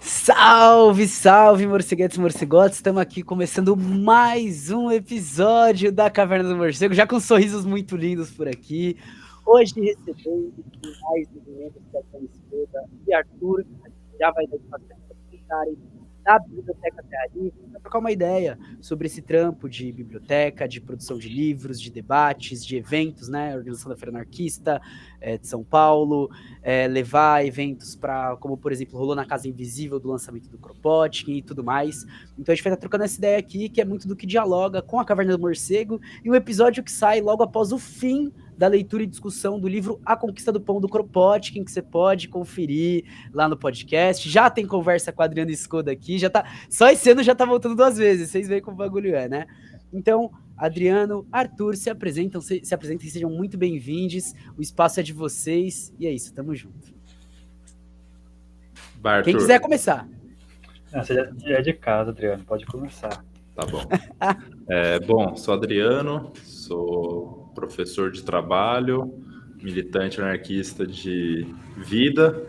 Salve, salve, morceguetes e morcegotes! Estamos aqui começando mais um episódio da Caverna do Morcego, já com sorrisos muito lindos por aqui. Hoje recebendo mais movimentos que Adriano Escoda e Arthur, que já vai dar espaço para comentarem da Biblioteca Terra Livre, para trocar uma ideia sobre esse trampo de biblioteca, de produção de livros, de debates, de eventos, né? Organização da Feira Anarquista de São Paulo, levar eventos para, como por exemplo, rolou na Casa Invisível do lançamento do Kropotkin e tudo mais. Então a gente vai estar trocando essa ideia aqui, que é muito do que dialoga com a Caverna do Morcego, e um episódio que sai logo após o fim da leitura e discussão do livro A Conquista do Pão do Kropotkin, que você pode conferir lá no podcast. Já tem conversa com a Adriana Escoda aqui, já tá. Só esse ano já tá voltando 2 vezes, vocês veem como o bagulho é, né? Então, Adriano, Arthur, se apresentem, sejam muito bem-vindos. O espaço é de vocês. E é isso, tamo junto. Vai, Quem Arthur. quiser começar. Você já é de casa, Adriano, pode começar. Tá bom. Bom, sou Adriano, sou professor de trabalho, militante anarquista de vida.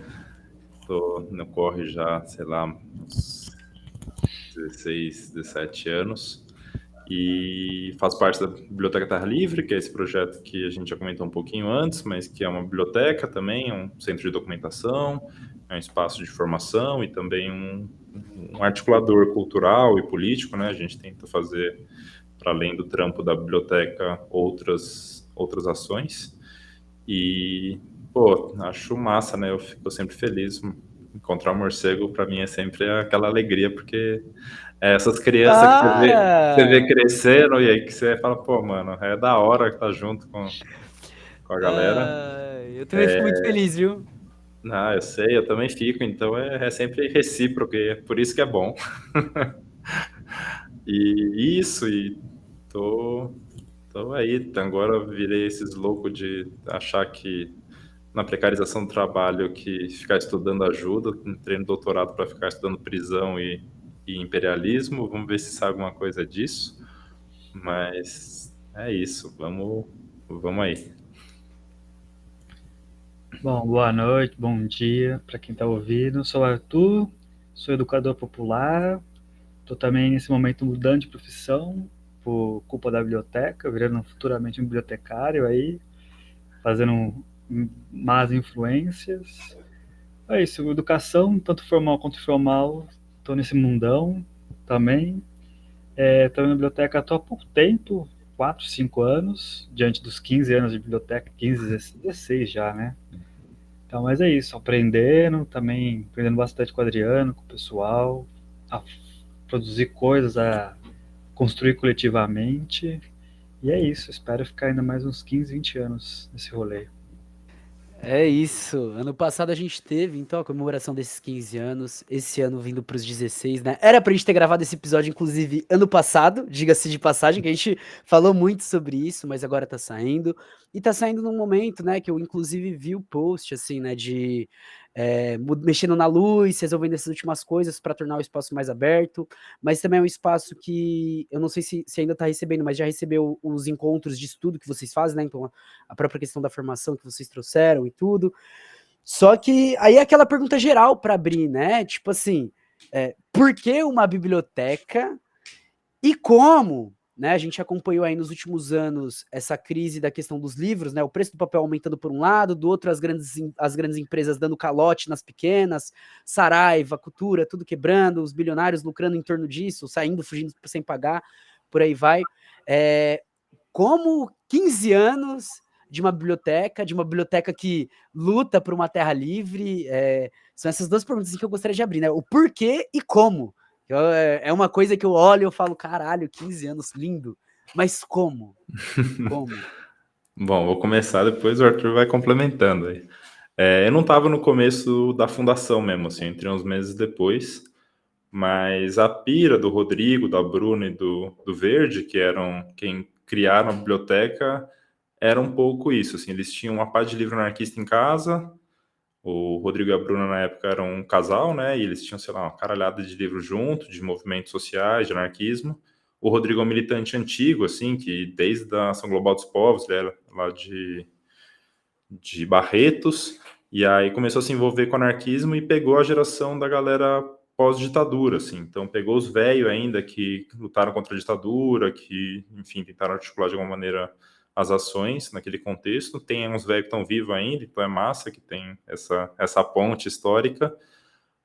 Estou no corre já, sei lá, uns 16, 17 anos. E faço parte da Biblioteca Terra Livre, que é esse projeto que a gente já comentou um pouquinho antes, mas que é uma biblioteca também, é um centro de documentação, é um espaço de formação e também um articulador cultural e político, né? A gente tenta fazer, para além do trampo da biblioteca, outras ações. E, acho massa, né? Eu fico sempre feliz. Encontrar um morcego, para mim, é sempre aquela alegria, porque essas crianças que você vê crescendo e aí que você fala, mano, é da hora que tá junto com a galera. Eu também fico muito feliz, viu? Eu sei, eu também fico, então é sempre recíproco, e é por isso que é bom. E tô aí, agora eu virei esses loucos de achar que na precarização do trabalho que ficar estudando ajuda, entrei no doutorado para ficar estudando prisão e imperialismo, vamos ver se sai alguma coisa disso, mas é isso, vamos aí. Bom, boa noite, bom dia para quem está ouvindo. Sou o Arthur, sou educador popular, estou também nesse momento mudando de profissão por culpa da biblioteca, virando futuramente um bibliotecário aí, fazendo más influências. É isso, educação, tanto formal quanto informal, estou nesse mundão também. Estou na biblioteca há pouco tempo, 4, 5 anos, diante dos 15 anos de biblioteca, 15, 16 já, né? Então, mas é isso, aprendendo bastante com o Adriano, com o pessoal, a produzir coisas, a construir coletivamente. E é isso, espero ficar ainda mais uns 15, 20 anos nesse rolê. É isso. Ano passado a gente teve, então, a comemoração desses 15 anos. Esse ano vindo pros 16, né? Era pra gente ter gravado esse episódio, inclusive, ano passado, diga-se de passagem, que a gente falou muito sobre isso, mas agora tá saindo. E tá saindo num momento, né, que eu, inclusive, vi o post, assim, né, de mexendo na luz, resolvendo essas últimas coisas para tornar o espaço mais aberto. Mas também é um espaço que, eu não sei se ainda tá recebendo, mas já recebeu os encontros de estudo que vocês fazem, né? Então, a própria questão da formação que vocês trouxeram e tudo. Só que aí é aquela pergunta geral para abrir, né? Tipo assim, por que uma biblioteca e como? Né, a gente acompanhou aí nos últimos anos essa crise da questão dos livros, né? O preço do papel aumentando por um lado, do outro as grandes empresas dando calote nas pequenas, Saraiva, Cultura, tudo quebrando, os bilionários lucrando em torno disso, saindo, fugindo sem pagar, por aí vai. Como 15 anos de uma biblioteca que luta por uma terra livre, são essas duas perguntas que eu gostaria de abrir, né? O porquê e como. É uma coisa que eu olho e eu falo, caralho, 15 anos, lindo. Mas como? Como? Bom, vou começar, depois o Arthur vai complementando aí. Eu não estava no começo da fundação mesmo, assim, entrei uns meses depois, mas a pira do Rodrigo, da Bruna e do Verde, que eram quem criaram a biblioteca, era um pouco isso, assim, eles tinham uma parte de livro anarquista em casa, o Rodrigo e a Bruna na época eram um casal, né, e eles tinham, sei lá, uma caralhada de livros junto, de movimentos sociais, de anarquismo. O Rodrigo é um militante antigo, assim, que desde a Ação Global dos Povos, ele era lá de Barretos, e aí começou a se envolver com o anarquismo e pegou a geração da galera pós-ditadura, assim. Então, pegou os velhos ainda que lutaram contra a ditadura, que, enfim, tentaram articular de alguma maneira as ações naquele contexto. Tem uns velhos que estão vivos ainda, então é massa que tem essa ponte histórica.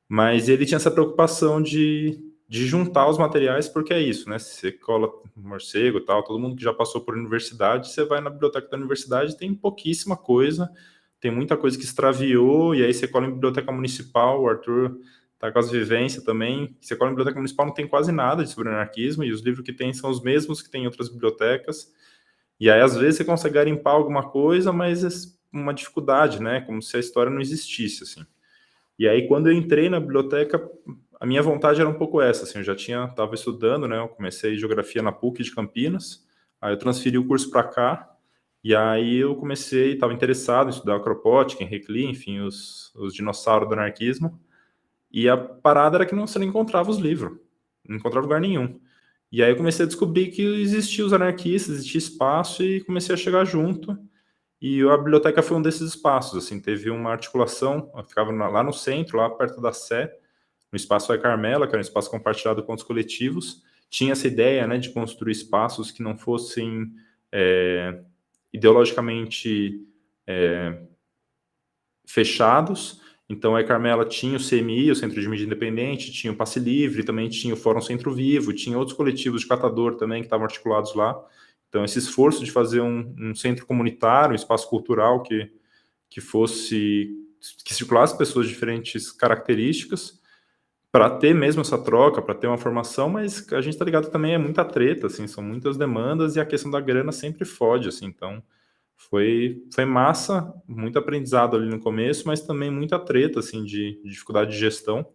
Mas ele tinha essa preocupação de juntar os materiais, porque é isso, né? Se você cola morcego e tal, todo mundo que já passou por universidade, você vai na biblioteca da universidade, tem pouquíssima coisa, tem muita coisa que extraviou, e aí você cola em biblioteca municipal, o Arthur tá com as vivências também, você cola em biblioteca municipal, não tem quase nada de sobre anarquismo, e os livros que tem são os mesmos que tem em outras bibliotecas, e aí às vezes você consegue garimpar alguma coisa, mas é uma dificuldade, né? Como se a história não existisse, assim. E aí, quando eu entrei na biblioteca, a minha vontade era um pouco essa, assim, eu já estava estudando, né, eu comecei geografia na PUC de Campinas, aí eu transferi o curso para cá, e aí eu estava interessado em estudar Kropotkin, Henri, enfim, os dinossauros do anarquismo, e a parada era que você não encontrava os livros, não encontrava lugar nenhum. E aí eu comecei a descobrir que existiam os anarquistas, existia espaço, e comecei a chegar junto, e a biblioteca foi um desses espaços, assim, teve uma articulação, eu ficava lá no centro, lá perto da Sé, no Espaço Ai Carmela, que era um espaço compartilhado com os coletivos, tinha essa ideia, né, de construir espaços que não fossem ideologicamente fechados. Então, a Carmela tinha o CMI, o Centro de Mídia Independente, tinha o Passe Livre, também tinha o Fórum Centro Vivo, tinha outros coletivos de catador também que estavam articulados lá. Então, esse esforço de fazer um centro comunitário, um espaço cultural que circulasse pessoas de diferentes características, para ter mesmo essa troca, para ter uma formação, mas a gente tá ligado também é muita treta, assim, são muitas demandas e a questão da grana sempre fode, assim, então foi massa, muito aprendizado ali no começo, mas também muita treta, assim, de dificuldade de gestão.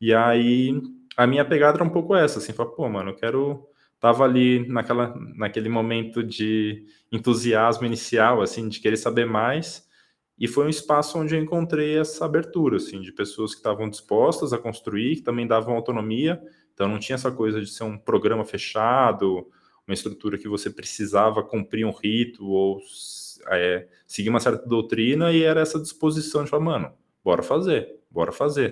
E aí a minha pegada era um pouco essa, assim, falar, pô, mano, tava ali naquele momento de entusiasmo inicial, assim, de querer saber mais, e foi um espaço onde eu encontrei essa abertura, assim, de pessoas que estavam dispostas a construir, que também davam autonomia, então não tinha essa coisa de ser um programa fechado, uma estrutura que você precisava cumprir um rito ou seguir uma certa doutrina, e era essa disposição de falar, mano, bora fazer,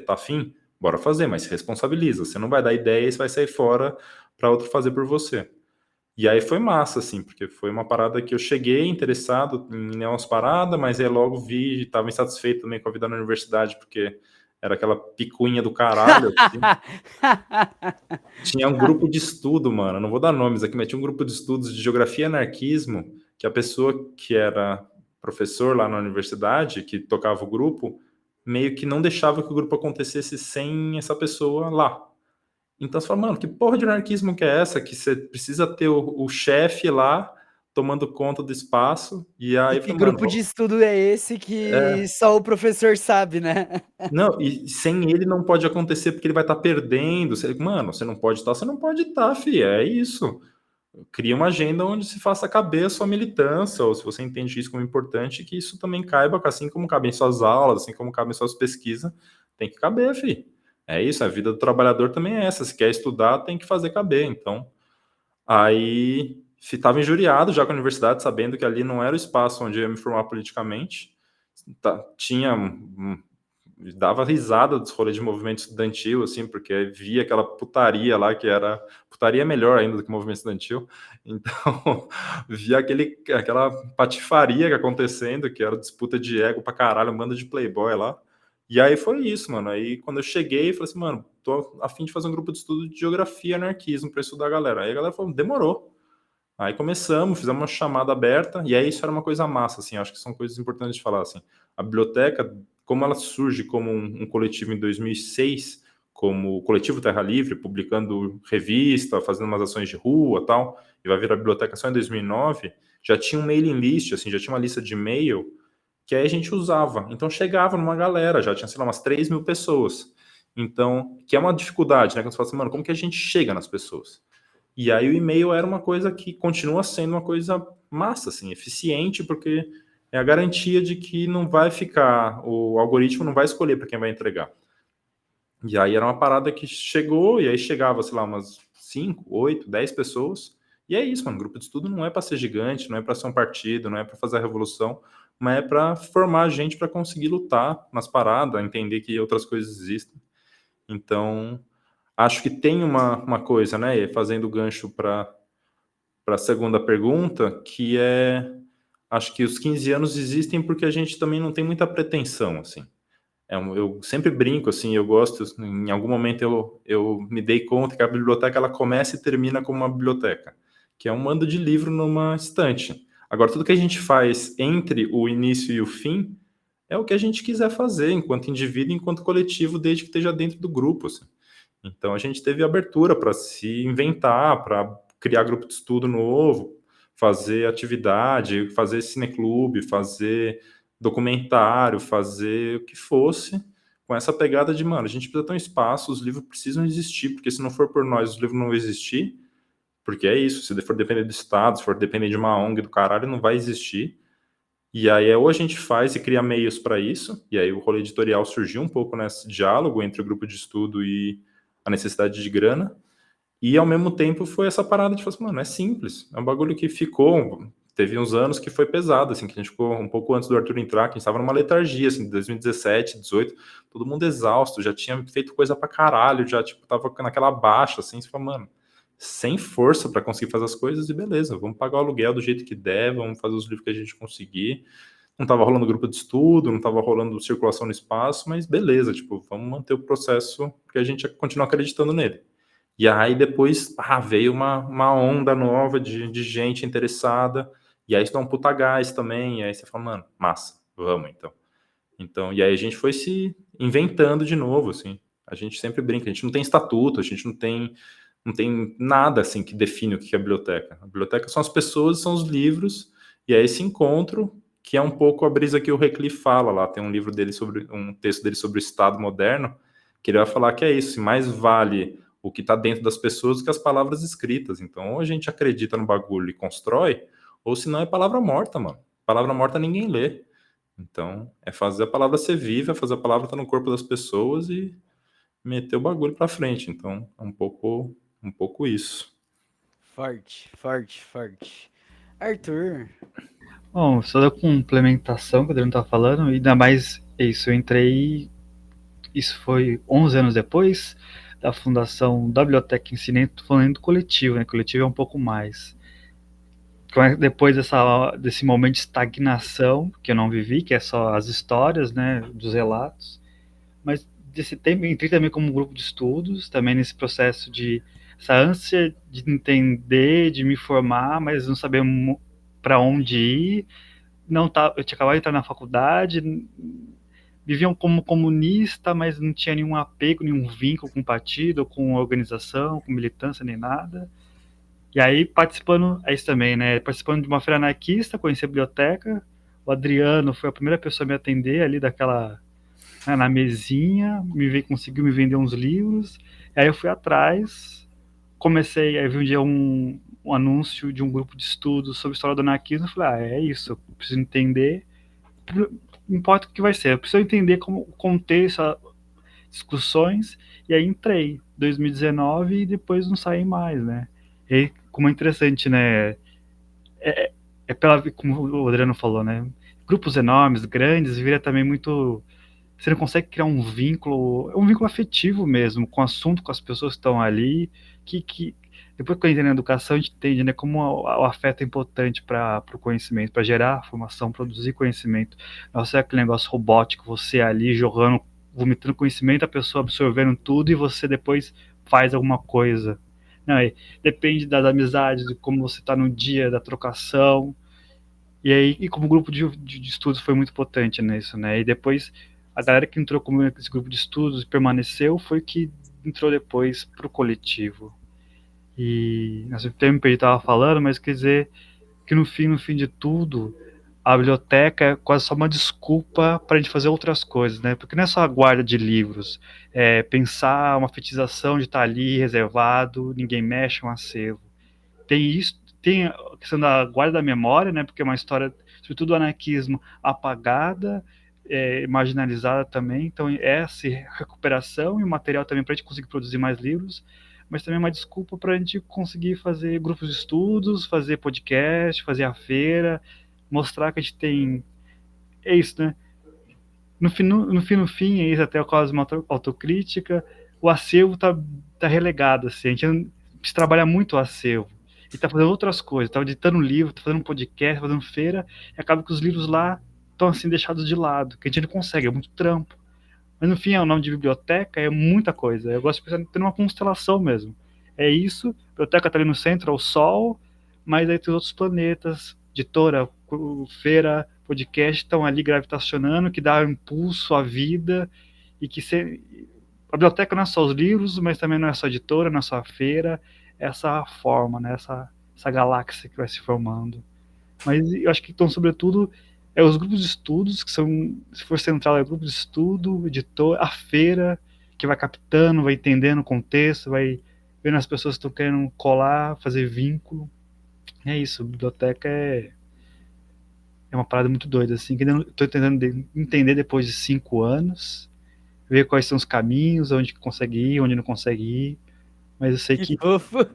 tá afim? Bora fazer, mas se responsabiliza, você não vai dar ideia e você vai sair fora para outro fazer por você. E aí foi massa, assim, porque foi uma parada que eu cheguei interessado em umas paradas, mas aí logo vi, estava insatisfeito também com a vida na universidade, porque era aquela picuinha do caralho, assim. Tinha um grupo de estudo, mano, não vou dar nomes aqui, mas tinha um grupo de estudos de geografia e anarquismo, que a pessoa que era professor lá na universidade, que tocava o grupo, meio que não deixava que o grupo acontecesse sem essa pessoa lá. Então você fala, mano, que porra de anarquismo que é essa? Que você precisa ter o chefe lá tomando conta do espaço, e aí E que falei, mano, grupo de estudo é esse que só o professor sabe, né? não, e sem ele não pode acontecer porque ele vai estar perdendo. Mano, você não pode estar, você não pode estar, fi, é isso. Cria uma agenda onde se faça caber a sua militância, ou se você entende isso como importante, que isso também caiba, assim como cabem suas aulas, assim como cabem suas pesquisas, tem que caber, fi. É isso, a vida do trabalhador também é essa. Se quer estudar, tem que fazer caber. Então, aí estava injuriado já com a universidade, sabendo que ali não era o espaço onde eu ia me formar politicamente. Dava risada dos rolês de movimento estudantil, assim, porque via aquela putaria lá, que era putaria melhor ainda do que movimento estudantil. Então, via aquela patifaria que acontecendo, que era disputa de ego pra caralho, um bando de playboy lá. E aí foi isso, mano. Aí quando eu cheguei, falei assim, mano, tô a fim de fazer um grupo de estudo de geografia e anarquismo para estudar a galera. Aí a galera falou, demorou. Aí começamos, fizemos uma chamada aberta, e aí isso era uma coisa massa, assim, acho que são coisas importantes de falar, assim. A biblioteca, como ela surge como um coletivo em 2006, como o Coletivo Terra Livre, publicando revista, fazendo umas ações de rua, tal, e vai virar a biblioteca só em 2009, já tinha um mailing list, assim, já tinha uma lista de e-mail, que aí a gente usava. Então chegava numa galera, já tinha, sei lá, umas 3.000 pessoas. Então, que é uma dificuldade, né? Quando você fala assim, mano, como que a gente chega nas pessoas? E aí o e-mail era uma coisa que continua sendo uma coisa massa, assim, eficiente, porque é a garantia de que não vai ficar, o algoritmo não vai escolher para quem vai entregar. E aí era uma parada que chegou, e aí chegava, sei lá, umas 5, 8, 10 pessoas, e é isso, mano, grupo de estudo não é para ser gigante, não é para ser um partido, não é para fazer a revolução, mas é para formar gente para conseguir lutar nas paradas, entender que outras coisas existem. Então, acho que tem uma coisa, né, e fazendo gancho para a segunda pergunta, que é, acho que os 15 anos existem porque a gente também não tem muita pretensão, assim. Eu sempre brinco, assim, eu gosto, em algum momento eu me dei conta que a biblioteca ela começa e termina como uma biblioteca, que é um mando de livro numa estante. Agora, tudo que a gente faz entre o início e o fim é o que a gente quiser fazer, enquanto indivíduo, enquanto coletivo, desde que esteja dentro do grupo, assim. Então, a gente teve abertura para se inventar, para criar grupo de estudo novo, fazer atividade, fazer cineclube, fazer documentário, fazer o que fosse, com essa pegada de, mano, a gente precisa ter um espaço, os livros precisam existir, porque se não for por nós, os livros não vão existir, porque é isso, se for depender do Estado, se for depender de uma ONG do caralho, não vai existir. E aí ou a gente faz e cria meios para isso, e aí o rolê editorial surgiu um pouco nesse diálogo entre o grupo de estudo e a necessidade de grana, e ao mesmo tempo foi essa parada de falar assim, mano, é simples, é um bagulho que ficou, teve uns anos que foi pesado, assim, que a gente ficou um pouco antes do Arthur entrar, que a gente estava numa letargia, assim, 2017, 18, todo mundo exausto, já tinha feito coisa pra caralho, já, tipo, tava naquela baixa, assim, você fala, mano, sem força para conseguir fazer as coisas e beleza, vamos pagar o aluguel do jeito que der, vamos fazer os livros que a gente conseguir. Não estava rolando grupo de estudo, não estava rolando circulação no espaço, mas beleza, tipo, vamos manter o processo que a gente continua acreditando nele. E aí depois veio uma onda nova de gente interessada, e aí isso dá um puta gás também, e aí você fala, mano, massa, vamos então. Então, e aí a gente foi se inventando de novo, assim. A gente sempre brinca, a gente não tem estatuto, a gente não tem nada assim que define o que é a biblioteca. A biblioteca são as pessoas, são os livros, e é esse encontro que é um pouco a brisa que o Recli fala lá. Tem um livro dele um texto dele sobre o Estado moderno, que ele vai falar que é isso, mais vale o que está dentro das pessoas do que as palavras escritas. Então, ou a gente acredita no bagulho e constrói, ou senão é palavra morta, mano. Palavra morta ninguém lê. Então, é fazer a palavra ser viva, é fazer a palavra estar no corpo das pessoas e meter o bagulho para frente. Então, é um pouco isso. Forte, forte, forte. Arthur. Bom, só da complementação que o Adriano tá falando, e ainda mais isso, eu entrei, isso foi 11 anos depois da fundação da biblioteca em si, nem tô falando do coletivo, né? Coletivo é um pouco mais. Depois desse momento de estagnação, que eu não vivi, que é só as histórias, né, dos relatos, mas desse tempo entrei também como um grupo de estudos, também nesse processo de essa ânsia de entender, de me formar, mas não saber para onde ir. Eu tinha acabado de entrar na faculdade, viviam como comunista, mas não tinha nenhum apego, nenhum vínculo com partido, com organização, com militância, nem nada. E aí participando, é isso também, né? Participando de uma feira anarquista, conheci a biblioteca. O Adriano foi a primeira pessoa a me atender ali né, na mesinha, conseguiu me vender uns livros. Aí eu fui atrás, aí vi um dia um anúncio de um grupo de estudos sobre história do anarquismo. Eu falei, é isso, eu preciso entender. Não importa o que vai ser, eu preciso entender como conter essas discussões. E aí entrei, 2019, e depois não saí mais, né? E aí, como é interessante, né? Como o Adriano falou, né? Grupos enormes, grandes, vira também muito. Você não consegue criar um vínculo afetivo mesmo, com o assunto, com as pessoas que estão ali, que depois que eu entrei na educação, a gente entende, né, como o afeto é importante para o conhecimento, para gerar formação, produzir conhecimento. Não é aquele negócio robótico, você ali jogando, vomitando conhecimento, a pessoa absorvendo tudo e você depois faz alguma coisa. Não, depende das amizades, de como você está no dia da trocação. E aí, e como grupo de estudos foi muito importante nisso, né? E depois, a galera que entrou comigo nesse grupo de estudos e permaneceu foi que entrou depois para o coletivo. E nesse tempo ele estava falando, mas quer dizer que no fim de tudo, a biblioteca é quase só uma desculpa para a gente fazer outras coisas, né? Porque não é só a guarda de livros, é pensar uma fetização de estar ali reservado, ninguém mexe, um acervo. Tem isso, tem a questão da guarda da memória, né? Porque é uma história, sobretudo do anarquismo, apagada, marginalizada também. Então é essa recuperação e o material também para a gente conseguir produzir mais livros, mas também é uma desculpa para a gente conseguir fazer grupos de estudos, fazer podcast, fazer a feira, mostrar que a gente tem. É isso, né? No fim, é isso, até quase uma autocrítica. o acervo tá relegado, assim, a gente precisa trabalhar muito o acervo. E tá fazendo outras coisas, tá editando livro, tá fazendo podcast, fazendo feira, e acaba que os livros lá estão assim deixados de lado, que a gente não consegue, é muito trampo. Mas no fim, o nome de biblioteca é muita coisa. Eu gosto de pensar em uma constelação mesmo. É isso, a biblioteca está ali no centro, é o Sol, mas aí tem outros planetas, editora, feira, podcast, estão ali gravitacionando, que dá impulso à vida, e que a biblioteca não é só os livros, mas também não é só a editora, não é só a feira, é essa forma, né? essa galáxia que vai se formando. Mas eu acho que estão, sobretudo, os grupos de estudos, que são, se for central, é o grupo de estudo, o editor, a feira, que vai captando, vai entendendo o contexto, vai vendo as pessoas que estão querendo colar, fazer vínculo. É isso, biblioteca é uma parada muito doida, assim, que eu estou tentando entender depois de 5 anos, ver quais são os caminhos, onde consegue ir, onde não consegue ir, mas eu sei que... fofo.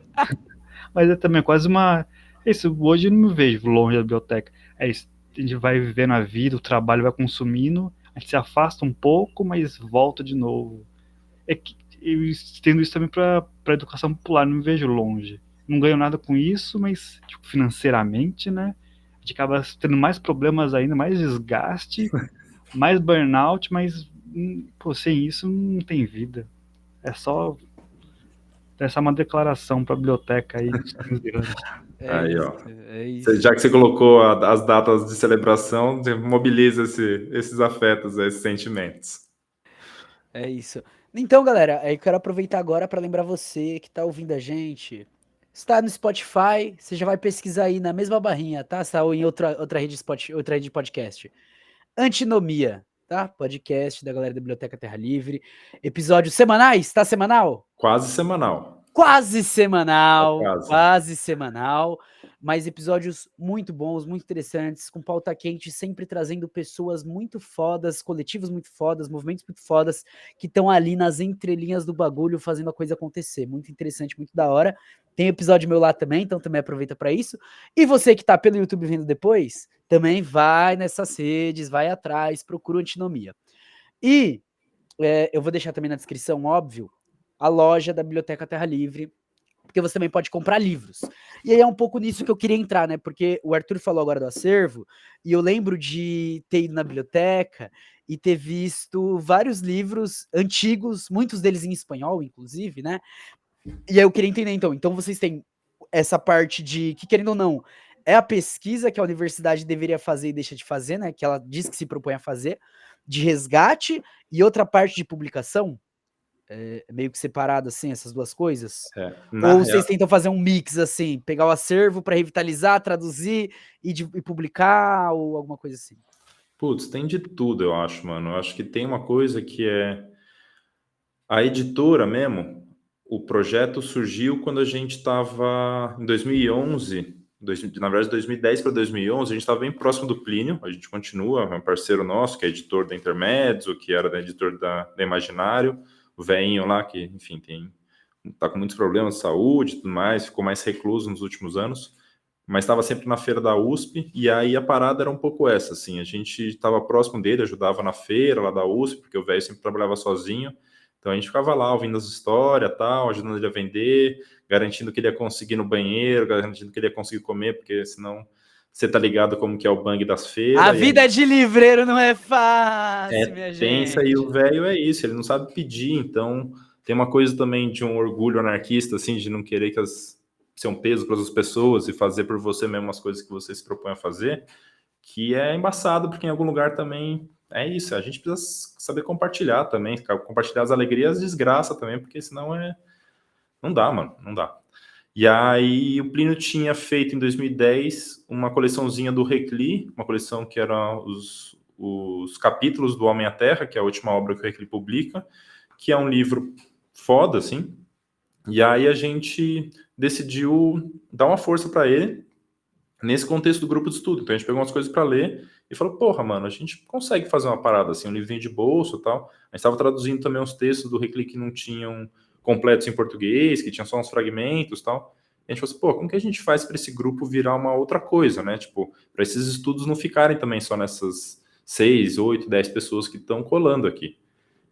Mas é também quase uma... Isso, hoje eu não me vejo longe da biblioteca. É isso, a gente vai vivendo a vida, o trabalho vai consumindo, a gente se afasta um pouco, mas volta de novo. É que eu estendo isso também para a educação popular, não me vejo longe. Não ganho nada com isso, mas tipo, financeiramente, né? A gente acaba tendo mais problemas ainda, mais desgaste, mais burnout, mas pô, sem isso não tem vida. É só essa é uma declaração para a biblioteca aí dos 15 anos. Aí, ó. É isso. Já que você colocou as datas de celebração, você mobiliza esses afetos, esses sentimentos. É isso. Então, galera, eu quero aproveitar agora para lembrar você que tá ouvindo a gente. Está no Spotify, você já vai pesquisar aí na mesma barrinha, tá? Está em outra rede outra rede de podcast. Antinomia, tá? Podcast da galera da Biblioteca Terra Livre. Episódios semanais, tá semanal? Quase semanal. Quase semanal, Quase. quase semanal, mas episódios muito bons, muito interessantes, com pauta quente, sempre trazendo pessoas muito fodas, coletivos muito fodas, movimentos muito fodas, que estão ali nas entrelinhas do bagulho fazendo a coisa acontecer. Muito interessante, muito da hora. Tem episódio meu lá também, então também aproveita para isso. E você que tá pelo YouTube vendo depois, também vai nessas redes, vai atrás, procura o Antinomia. E eu vou deixar também na descrição, óbvio, a loja da Biblioteca Terra Livre, porque você também pode comprar livros. E aí é um pouco nisso que eu queria entrar, né? Porque o Arthur falou agora do acervo, e eu lembro de ter ido na biblioteca e ter visto vários livros antigos, muitos deles em espanhol, inclusive, né? E aí eu queria entender, então vocês têm essa parte de, que querendo ou não, é a pesquisa que a universidade deveria fazer e deixa de fazer, né? Que ela diz que se propõe a fazer, de resgate, e outra parte de publicação, meio que separado, assim, essas duas coisas? Ou vocês tentam fazer um mix, assim, pegar o acervo para revitalizar, traduzir e publicar, ou alguma coisa assim? Putz, tem de tudo, eu acho, mano. Eu acho que tem uma coisa que é a editora mesmo. O projeto surgiu quando a gente estava em 2011, na verdade, 2010 para 2011, a gente estava bem próximo do Plínio. A gente continua, é um parceiro nosso, que é editor da Intermédio, que era editor da Imaginário, o velhinho lá, que, enfim, tá com muitos problemas de saúde e tudo mais, ficou mais recluso nos últimos anos, mas estava sempre na feira da USP, e aí a parada era um pouco essa, assim, a gente estava próximo dele, ajudava na feira lá da USP, porque o velho sempre trabalhava sozinho, então a gente ficava lá ouvindo as histórias, tal, ajudando ele a vender, garantindo que ele ia conseguir no banheiro, garantindo que ele ia conseguir comer, porque senão você tá ligado como que é o bang das feiras. A vida de livreiro não é fácil, minha Pensa, gente. e o velho é isso, ele não sabe pedir, então tem uma coisa também de um orgulho anarquista, assim, de não querer ser um peso para as pessoas e fazer por você mesmo as coisas que você se propõe a fazer, que é embaçado, porque em algum lugar também é isso, a gente precisa saber compartilhar também, compartilhar as alegrias e as desgraças também, porque senão não dá, mano, não dá. E aí o Plínio tinha feito em 2010 uma coleçãozinha do Recli, uma coleção que era os capítulos do Homem à Terra, que é a última obra que o Recli publica, que é um livro foda, assim. E aí a gente decidiu dar uma força para ele nesse contexto do grupo de estudo. Então a gente pegou umas coisas para ler e falou, porra, mano, a gente consegue fazer uma parada assim, um livrinho de bolso e tal. A gente estava traduzindo também uns textos do Recli que não tinham completos em português, que tinham só uns fragmentos e tal. E a gente falou assim, pô, como que a gente faz para esse grupo virar uma outra coisa, né? Tipo, para esses estudos não ficarem também só nessas 6, 8, 10 pessoas que estão colando aqui.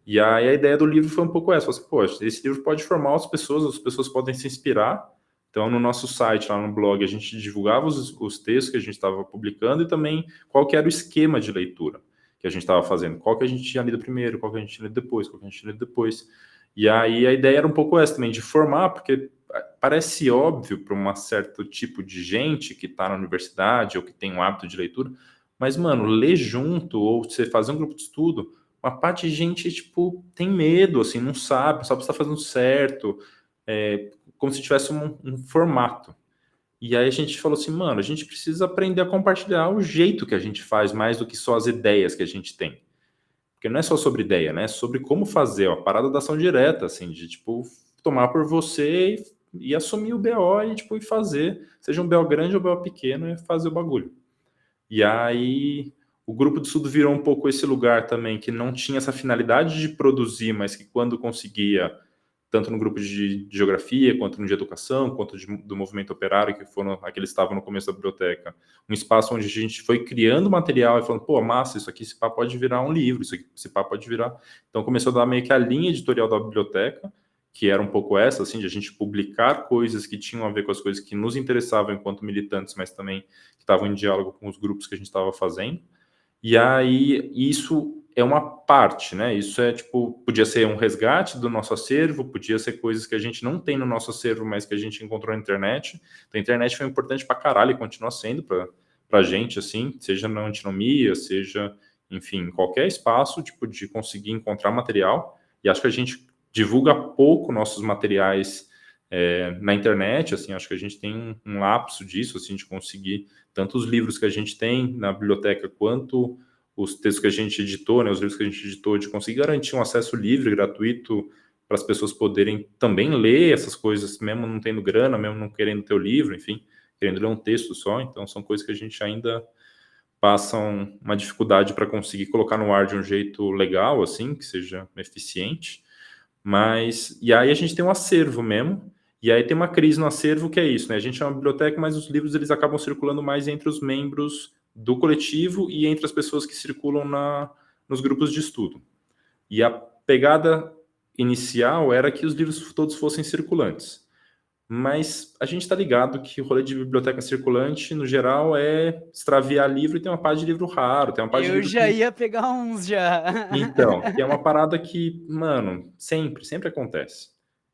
E aí a ideia do livro foi um pouco essa, assim, poxa, esse livro pode formar as pessoas podem se inspirar. Então, no nosso site, lá no blog, a gente divulgava os textos que a gente estava publicando e também qual que era o esquema de leitura que a gente estava fazendo. Qual que a gente tinha lido primeiro, qual que a gente tinha lido depois, qual que a gente tinha lido depois. E aí a ideia era um pouco essa também, de formar, porque parece óbvio para um certo tipo de gente que está na universidade ou que tem um hábito de leitura, mas, mano, ler junto ou você fazer um grupo de estudo, uma parte de gente, tipo, tem medo, assim, não sabe se está fazendo certo, como se tivesse um formato. E aí a gente falou assim, mano, a gente precisa aprender a compartilhar o jeito que a gente faz, mais do que só as ideias que a gente tem. Porque não é só sobre ideia, né? É sobre como fazer, ó, a parada da ação direta, assim, de, tipo, tomar por você e assumir o BO e, tipo, e fazer, seja um BO grande ou um BO pequeno, e fazer o bagulho. E aí o grupo de estudo virou um pouco esse lugar também, que não tinha essa finalidade de produzir, mas que quando conseguia, tanto no grupo de geografia, quanto no de educação, quanto do movimento operário, que foram aqueles que estavam no começo da biblioteca, um espaço onde a gente foi criando material e falando, pô, massa, isso aqui, esse pá pode virar um livro, isso aqui, esse pá pode virar... Então começou a dar meio que a linha editorial da biblioteca, que era um pouco essa, assim, de a gente publicar coisas que tinham a ver com as coisas que nos interessavam enquanto militantes, mas também que estavam em diálogo com os grupos que a gente estava fazendo. E aí, isso é uma parte, né? Isso é, tipo, podia ser um resgate do nosso acervo, podia ser coisas que a gente não tem no nosso acervo, mas que a gente encontrou na internet. Então, a internet foi importante pra caralho e continua sendo pra gente, assim, seja na antinomia, seja, enfim, qualquer espaço, tipo, de conseguir encontrar material. E acho que a gente divulga pouco nossos materiais na internet, assim, acho que a gente tem um lapso disso, assim, de conseguir tanto os livros que a gente tem na biblioteca, quanto os textos que a gente editou, né, os livros que a gente editou, de conseguir garantir um acesso livre, gratuito, para as pessoas poderem também ler essas coisas, mesmo não tendo grana, mesmo não querendo ter o livro, enfim, querendo ler um texto só. Então, são coisas que a gente ainda passa uma dificuldade para conseguir colocar no ar de um jeito legal, assim, que seja eficiente. Mas, e aí a gente tem um acervo mesmo, e aí tem uma crise no acervo que é isso, né? A gente é uma biblioteca, mas os livros eles acabam circulando mais entre os membros do coletivo e entre as pessoas que circulam nos grupos de estudo. E a pegada inicial era que os livros todos fossem circulantes. Mas a gente está ligado que o rolê de biblioteca circulante, no geral, é extraviar livro e tem uma parte de livro raro, tem uma parte de Eu livro já que... ia pegar uns já. Então, que é uma parada que, mano, sempre acontece.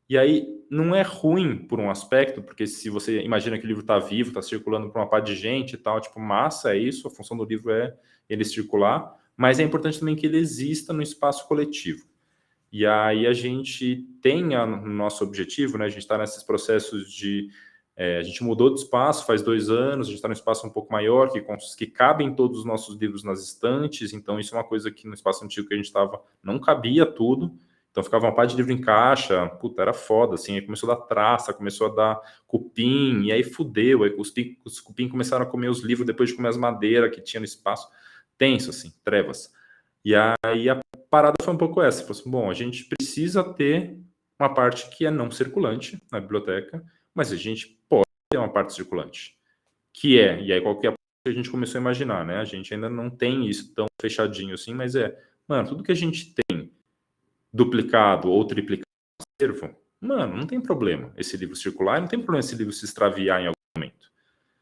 E aí, não é ruim por um aspecto, porque se você imagina que o livro está vivo, está circulando para uma parte de gente e tal, tipo, massa, é isso, a função do livro é ele circular, mas é importante também que ele exista no espaço coletivo. E aí a gente tem o nosso objetivo, né? A gente está nesses processos de... a gente mudou de espaço faz 2 anos, a gente está num espaço um pouco maior, que cabem todos os nossos livros nas estantes, então isso é uma coisa que no espaço antigo que a gente estava não cabia tudo, então ficava uma parte de livro em caixa, puta, era foda, assim, aí começou a dar traça, começou a dar cupim, e aí fudeu, aí os cupim começaram a comer os livros depois de comer as madeiras que tinha no espaço, tenso, assim, trevas. E aí a parada foi um pouco essa, falou assim, bom, a gente precisa ter uma parte que é não circulante na biblioteca, mas a gente pode ter uma parte circulante, que é, e aí qualquer que a gente começou a imaginar, né, a gente ainda não tem isso tão fechadinho assim, mas mano, tudo que a gente tem duplicado ou triplicado no acervo, mano, não tem problema esse livro circular, não tem problema esse livro se extraviar em algum momento,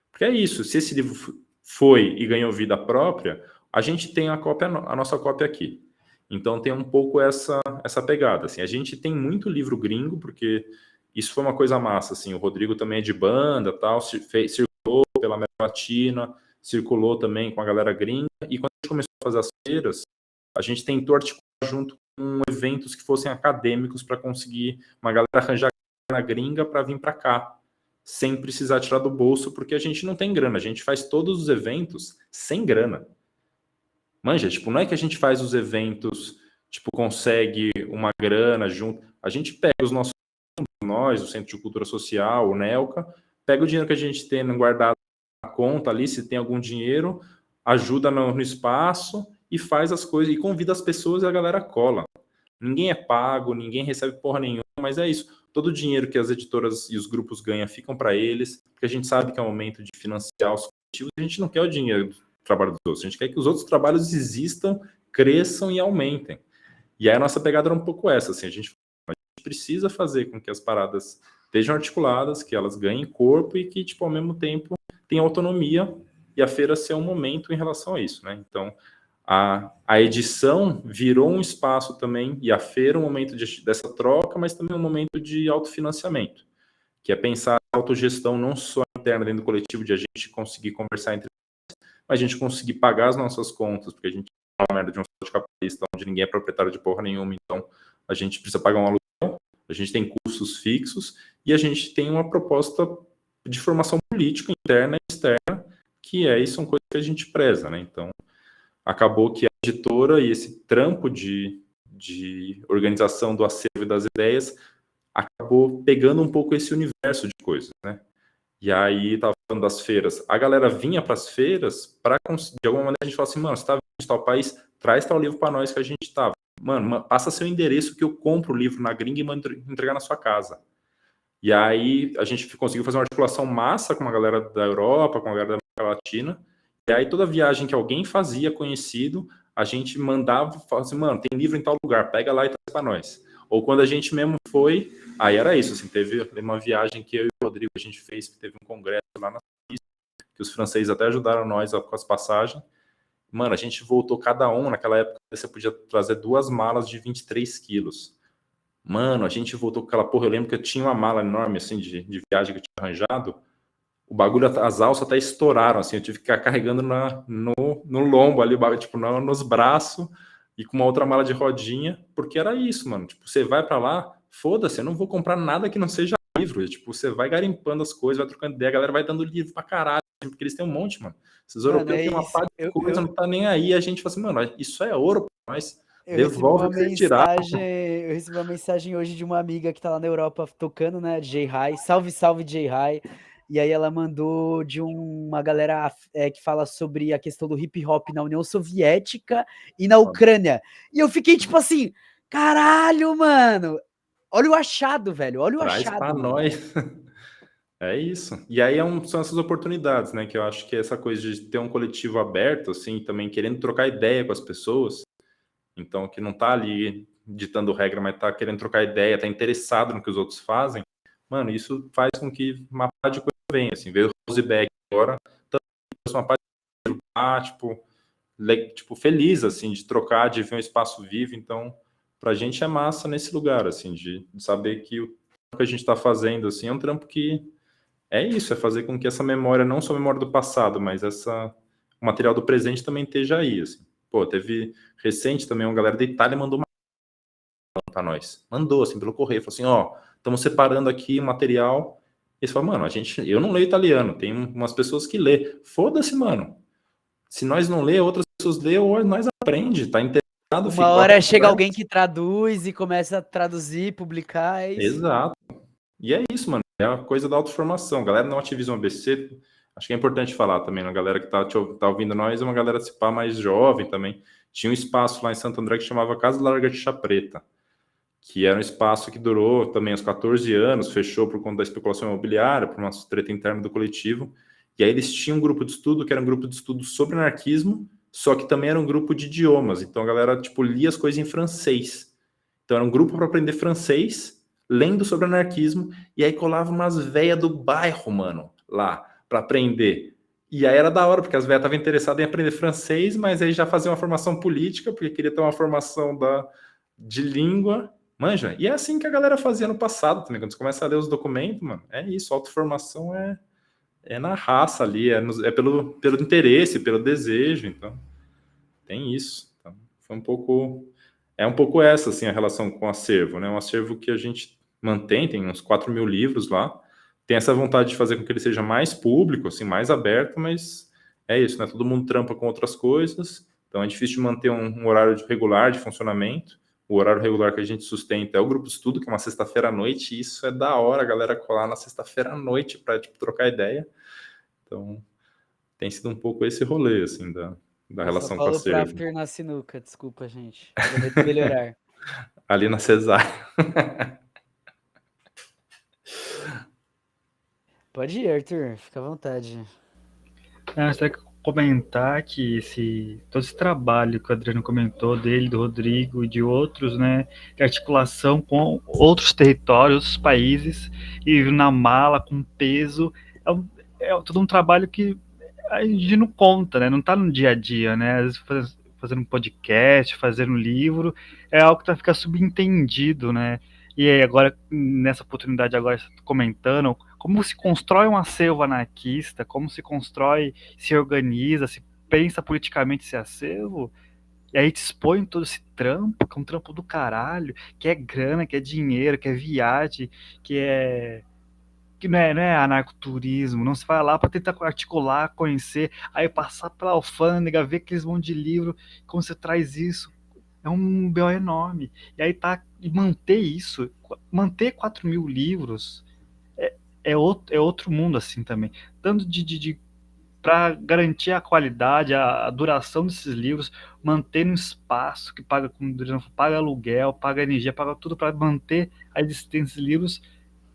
porque é isso, se esse livro foi e ganhou vida própria, a gente tem a nossa cópia aqui. Então tem um pouco essa pegada, assim. A gente tem muito livro gringo, porque isso foi uma coisa massa, assim. O Rodrigo também é de banda, tal, circulou pela América Latina, circulou também com a galera gringa, e quando a gente começou a fazer as feiras, a gente tentou articular junto com eventos que fossem acadêmicos para conseguir uma galera arranjar na gringa para vir para cá, sem precisar tirar do bolso, porque a gente não tem grana, a gente faz todos os eventos sem grana. Manja, tipo, não é que a gente faz os eventos, tipo, consegue uma grana junto, a gente pega os nossos, nós, o Centro de Cultura Social, o NELCA, pega o dinheiro que a gente tem guardado na conta ali, se tem algum dinheiro, ajuda no espaço e faz as coisas, e convida as pessoas e a galera cola. Ninguém é pago, ninguém recebe porra nenhuma, mas é isso. Todo o dinheiro que as editoras e os grupos ganham ficam para eles, porque a gente sabe que é o momento de financiar os coletivos, a gente não quer o dinheiro do trabalho dos outros, a gente quer que os outros trabalhos existam, cresçam e aumentem. E aí a nossa pegada era um pouco essa, assim, a gente precisa fazer com que as paradas estejam articuladas, que elas ganhem corpo e que, tipo, ao mesmo tempo tenha autonomia, e a feira ser um momento em relação a isso, né? Então, a edição virou um espaço também, e a feira um momento dessa troca, mas também um momento de autofinanciamento, que é pensar a autogestão não só interna dentro do coletivo, de a gente conseguir conversar entre nós, mas a gente conseguir pagar as nossas contas, porque a gente é uma merda de um estado capitalista onde ninguém é proprietário de porra nenhuma, então a gente precisa pagar um aluguel, a gente tem custos fixos, e a gente tem uma proposta de formação política interna e externa, que são coisas que a gente preza, né? Então, acabou que a editora e esse trampo de organização do acervo e das ideias acabou pegando um pouco esse universo de coisas, né? E aí, estava falando das feiras. A galera vinha para as feiras para, de alguma maneira, a gente fala assim, mano, você está vindo de tal país, traz tal livro para nós que a gente estava. Mano, passa seu endereço que eu compro o livro na gringa e mando entregar na sua casa. E aí, a gente conseguiu fazer uma articulação massa com a galera da Europa, com a galera da América Latina. E aí, toda viagem que alguém fazia conhecido, a gente mandava, falava assim, mano, tem livro em tal lugar, pega lá e traz para nós. Ou quando a gente mesmo foi, aí era isso, assim, teve uma viagem que eu e o Rodrigo a gente fez, que teve um congresso lá na Suíça, que os franceses até ajudaram nós com as passagens. Mano, a gente voltou cada um, naquela época você podia trazer 2 malas de 23 quilos. Mano, a gente voltou com aquela porra, eu lembro que eu tinha uma mala enorme, assim, de viagem que eu tinha arranjado, o bagulho, as alças até estouraram, assim, eu tive que ficar carregando no lombo ali, tipo, nos braços, e com uma outra mala de rodinha, porque era isso, mano, tipo, você vai pra lá, foda-se, eu não vou comprar nada que não seja livro, e, tipo, você vai garimpando as coisas, vai trocando ideia, a galera vai dando livro pra caralho, assim, porque eles têm um monte, mano, esses europeus têm uma isso. parte de coisa, não tá nem aí, a gente fala assim, mano, isso é ouro pra nós, Eu devolve o que você tirar. eu recebi uma mensagem hoje de uma amiga que tá lá na Europa tocando, né, J-High, salve, salve J-High, e aí ela mandou de uma galera que fala sobre a questão do hip hop na União Soviética e na Ucrânia, e eu fiquei tipo assim, caralho, mano, olha o achado, velho, olha o Traz achado, pra mano. nós. É isso. E aí são essas oportunidades, né? Que eu acho que essa coisa de ter um coletivo aberto, assim, também querendo trocar ideia com as pessoas. Então, que não tá ali ditando regra, mas tá querendo trocar ideia, tá interessado no que os outros fazem. Mano, isso faz com que uma parte de coisa venha, assim. Veio o Roseback agora, também uma parte tipo, feliz, assim, de trocar, de ver um espaço vivo. Então, pra gente é massa nesse lugar, assim, de saber que o que a gente tá fazendo, assim, é um trampo que é isso, é fazer com que essa memória, não só a memória do passado, mas o material do presente também esteja aí, assim. Pô, teve recente também uma galera da Itália mandou uma para nós. Mandou, assim, pelo correio. Falou assim, ó, estamos separando aqui o material. Eles falaram, mano, eu não leio italiano, tem umas pessoas que lê. Foda-se, mano. Se nós não lê, outras pessoas lê, ou nós aprende, tá interessado, Uma hora chega alguém que traduz e começa a traduzir, publicar, é isso. Exato. E é isso, mano. É a coisa da autoformação. Galera não Ativismo ABC, acho que é importante falar também, a galera que tá ouvindo nós é uma galera se pá mais jovem também. Tinha um espaço lá em Santo André que chamava Casa Larga de Chá Preta, que era um espaço que durou também uns 14 anos, fechou por conta da especulação imobiliária, por uma treta interna do coletivo. E aí eles tinham um grupo de estudo, que era um grupo de estudo sobre anarquismo, só que também era um grupo de idiomas. Então a galera, tipo, lia as coisas em francês. Então era um grupo para aprender francês, lendo sobre anarquismo, e aí colava umas velhas do bairro, mano, lá, para aprender. E aí era da hora, porque as velhas estavam interessadas em aprender francês, mas aí já fazia uma formação política, porque queria ter uma formação de língua, manja. E é assim que a galera fazia no passado também, quando você começa a ler os documentos, mano, é isso, autoformação é na raça ali, é pelo interesse, pelo desejo, então tem isso. Então, é um pouco essa, assim, a relação com o acervo, né? Um acervo que a gente mantém, tem uns 4 mil livros lá, tem essa vontade de fazer com que ele seja mais público, assim, mais aberto, mas é isso, né? Todo mundo trampa com outras coisas, então é difícil de manter um horário regular de funcionamento. O horário regular que a gente sustenta é o grupo de estudo, que é uma sexta-feira à noite, e isso é da hora, a galera colar na sexta-feira à noite para, tipo, trocar ideia. Então, tem sido um pouco esse rolê, assim, da Eu só relação com o falo pra acervo. after na sinuca, desculpa, gente. Prometo melhorar. Ali na Cesárea. Pode ir, Arthur, fica à vontade. Até comentar que todo esse trabalho que o Adriano comentou, dele, do Rodrigo e de outros, né, de articulação com outros territórios, outros países, e na mala, com peso, é todo um trabalho que a gente não conta, né, não está no dia a dia, né, às vezes fazendo um podcast, fazendo um livro, é algo que vai ficar subentendido, né, e aí agora, nessa oportunidade agora, comentando como se constrói um acervo anarquista, como se constrói, se organiza, se pensa politicamente esse acervo, e aí te expõe todo esse trampo, que é um trampo do caralho, que é grana, que é dinheiro, que é viagem, que não é anarcoturismo, não se vai lá para tentar articular, conhecer, aí passar pela alfândega, ver aqueles monte de livro, como você traz isso, é um BO enorme, e aí e manter isso, manter 4.000 livros, é outro mundo assim também. Tanto para garantir a qualidade, a duração desses livros, manter no espaço, que paga, como o Adriano falou, paga aluguel, paga energia, paga tudo para manter a existência desses livros.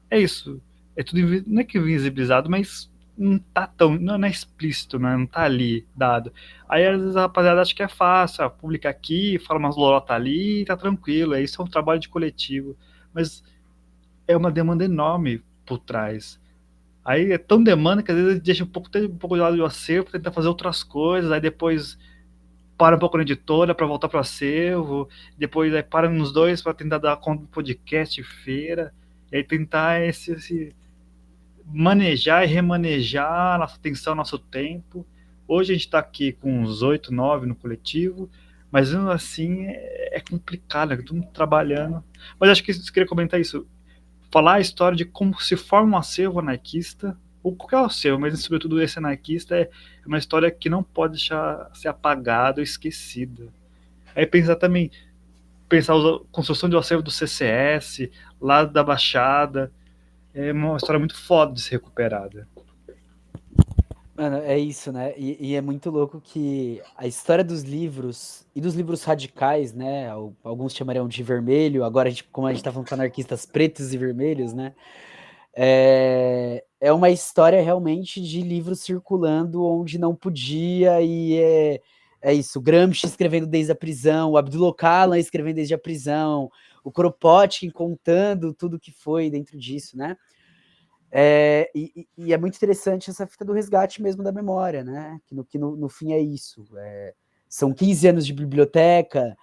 É isso. É tudo, não é que invisibilizado, mas não tá tão, não é explícito, né? Não tá ali dado. Aí às vezes a rapaziada acha que é fácil, publica aqui, fala umas lorota ali, tá tranquilo. Isso é um trabalho de coletivo. Mas é uma demanda enorme por trás. Aí é tão demanda que às vezes deixa um pouco de lado do acervo, tentar fazer outras coisas, aí depois para um pouco na editora para voltar para o acervo, depois aí para nos dois para tentar dar conta do podcast, feira, e aí tentar esse manejar e remanejar nossa atenção, nosso tempo. Hoje a gente está aqui com uns 8, 9 no coletivo, mas mesmo assim é complicado, é todo mundo trabalhando. Mas acho que eu queria comentar isso, falar a história de como se forma um acervo anarquista, ou qualquer acervo, mas sobretudo esse anarquista, é uma história que não pode deixar ser apagada ou esquecida. Aí pensar também, pensar a construção do acervo do CCS, lá da Baixada, é uma história muito foda de ser recuperada. Mano, é isso, né? E é muito louco que a história dos livros e dos livros radicais, né? Alguns chamariam de vermelho, agora como a gente tá falando com anarquistas pretos e vermelhos, né? É uma história realmente de livros circulando onde não podia, e é isso. O Gramsci escrevendo desde a prisão, o Abdul Öcalan escrevendo desde a prisão, o Kropotkin contando tudo que foi dentro disso, né? E é muito interessante essa fita do resgate mesmo da memória, né? Que no fim é isso. São 15 anos de biblioteca,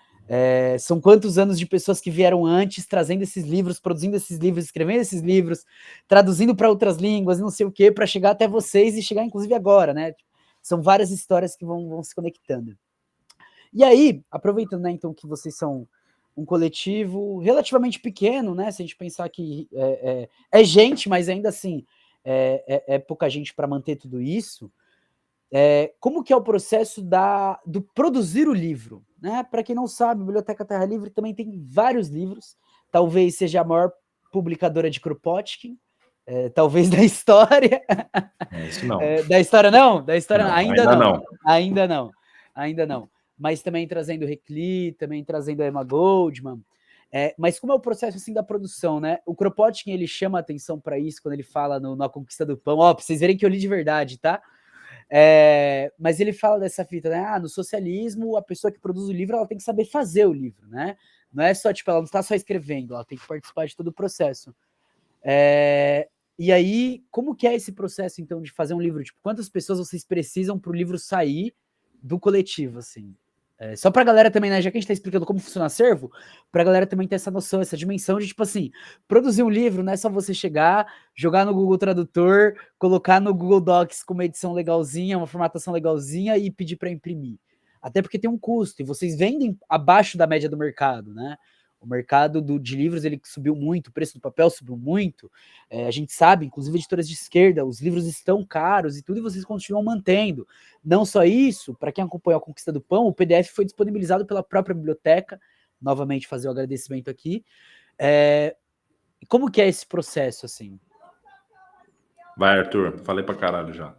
são quantos anos de pessoas que vieram antes trazendo esses livros, produzindo esses livros, escrevendo esses livros, traduzindo para outras línguas, não sei o quê, para chegar até vocês e chegar inclusive agora, né? São várias histórias que vão se conectando. E aí, aproveitando, né, então, que vocês são um coletivo relativamente pequeno, né? Se a gente pensar que é gente, mas ainda assim é pouca gente para manter tudo isso. Como que é o processo do produzir o livro? Né? Para quem não sabe, a Biblioteca Terra Livre também tem vários livros. Talvez seja a maior publicadora de Kropotkin, talvez da história. Isso não. Da história não? Da história não, ainda não. Ainda não. Ainda não. Mas também trazendo Recli, também trazendo a Emma Goldman. Mas como é o processo assim da produção, né? O Kropotkin, ele chama a atenção para isso quando ele fala na Conquista do Pão. Ó, pra vocês verem que eu li de verdade, tá? Mas ele fala dessa fita, né? No socialismo, a pessoa que produz o livro, ela tem que saber fazer o livro, né? Não é só, tipo, ela não está só escrevendo, ela tem que participar de todo o processo. E aí, como que é esse processo, então, de fazer um livro? Tipo, quantas pessoas vocês precisam para o livro sair do coletivo, assim? Só pra galera também, né, já que a gente tá explicando como funciona o acervo, pra galera também ter essa noção, essa dimensão de, tipo assim, produzir um livro não é só você chegar, jogar no Google Tradutor, colocar no Google Docs com uma edição legalzinha, uma formatação legalzinha e pedir para imprimir. Até porque tem um custo, e vocês vendem abaixo da média do mercado, né? O mercado de livros, ele subiu muito, o preço do papel subiu muito, a gente sabe, inclusive editoras de esquerda, os livros estão caros e tudo, e vocês continuam mantendo. Não só isso, para quem acompanhou a Conquista do Pão, o PDF foi disponibilizado pela própria biblioteca, novamente fazer o agradecimento aqui. Como que é esse processo, assim? Vai, Arthur, falei pra caralho já.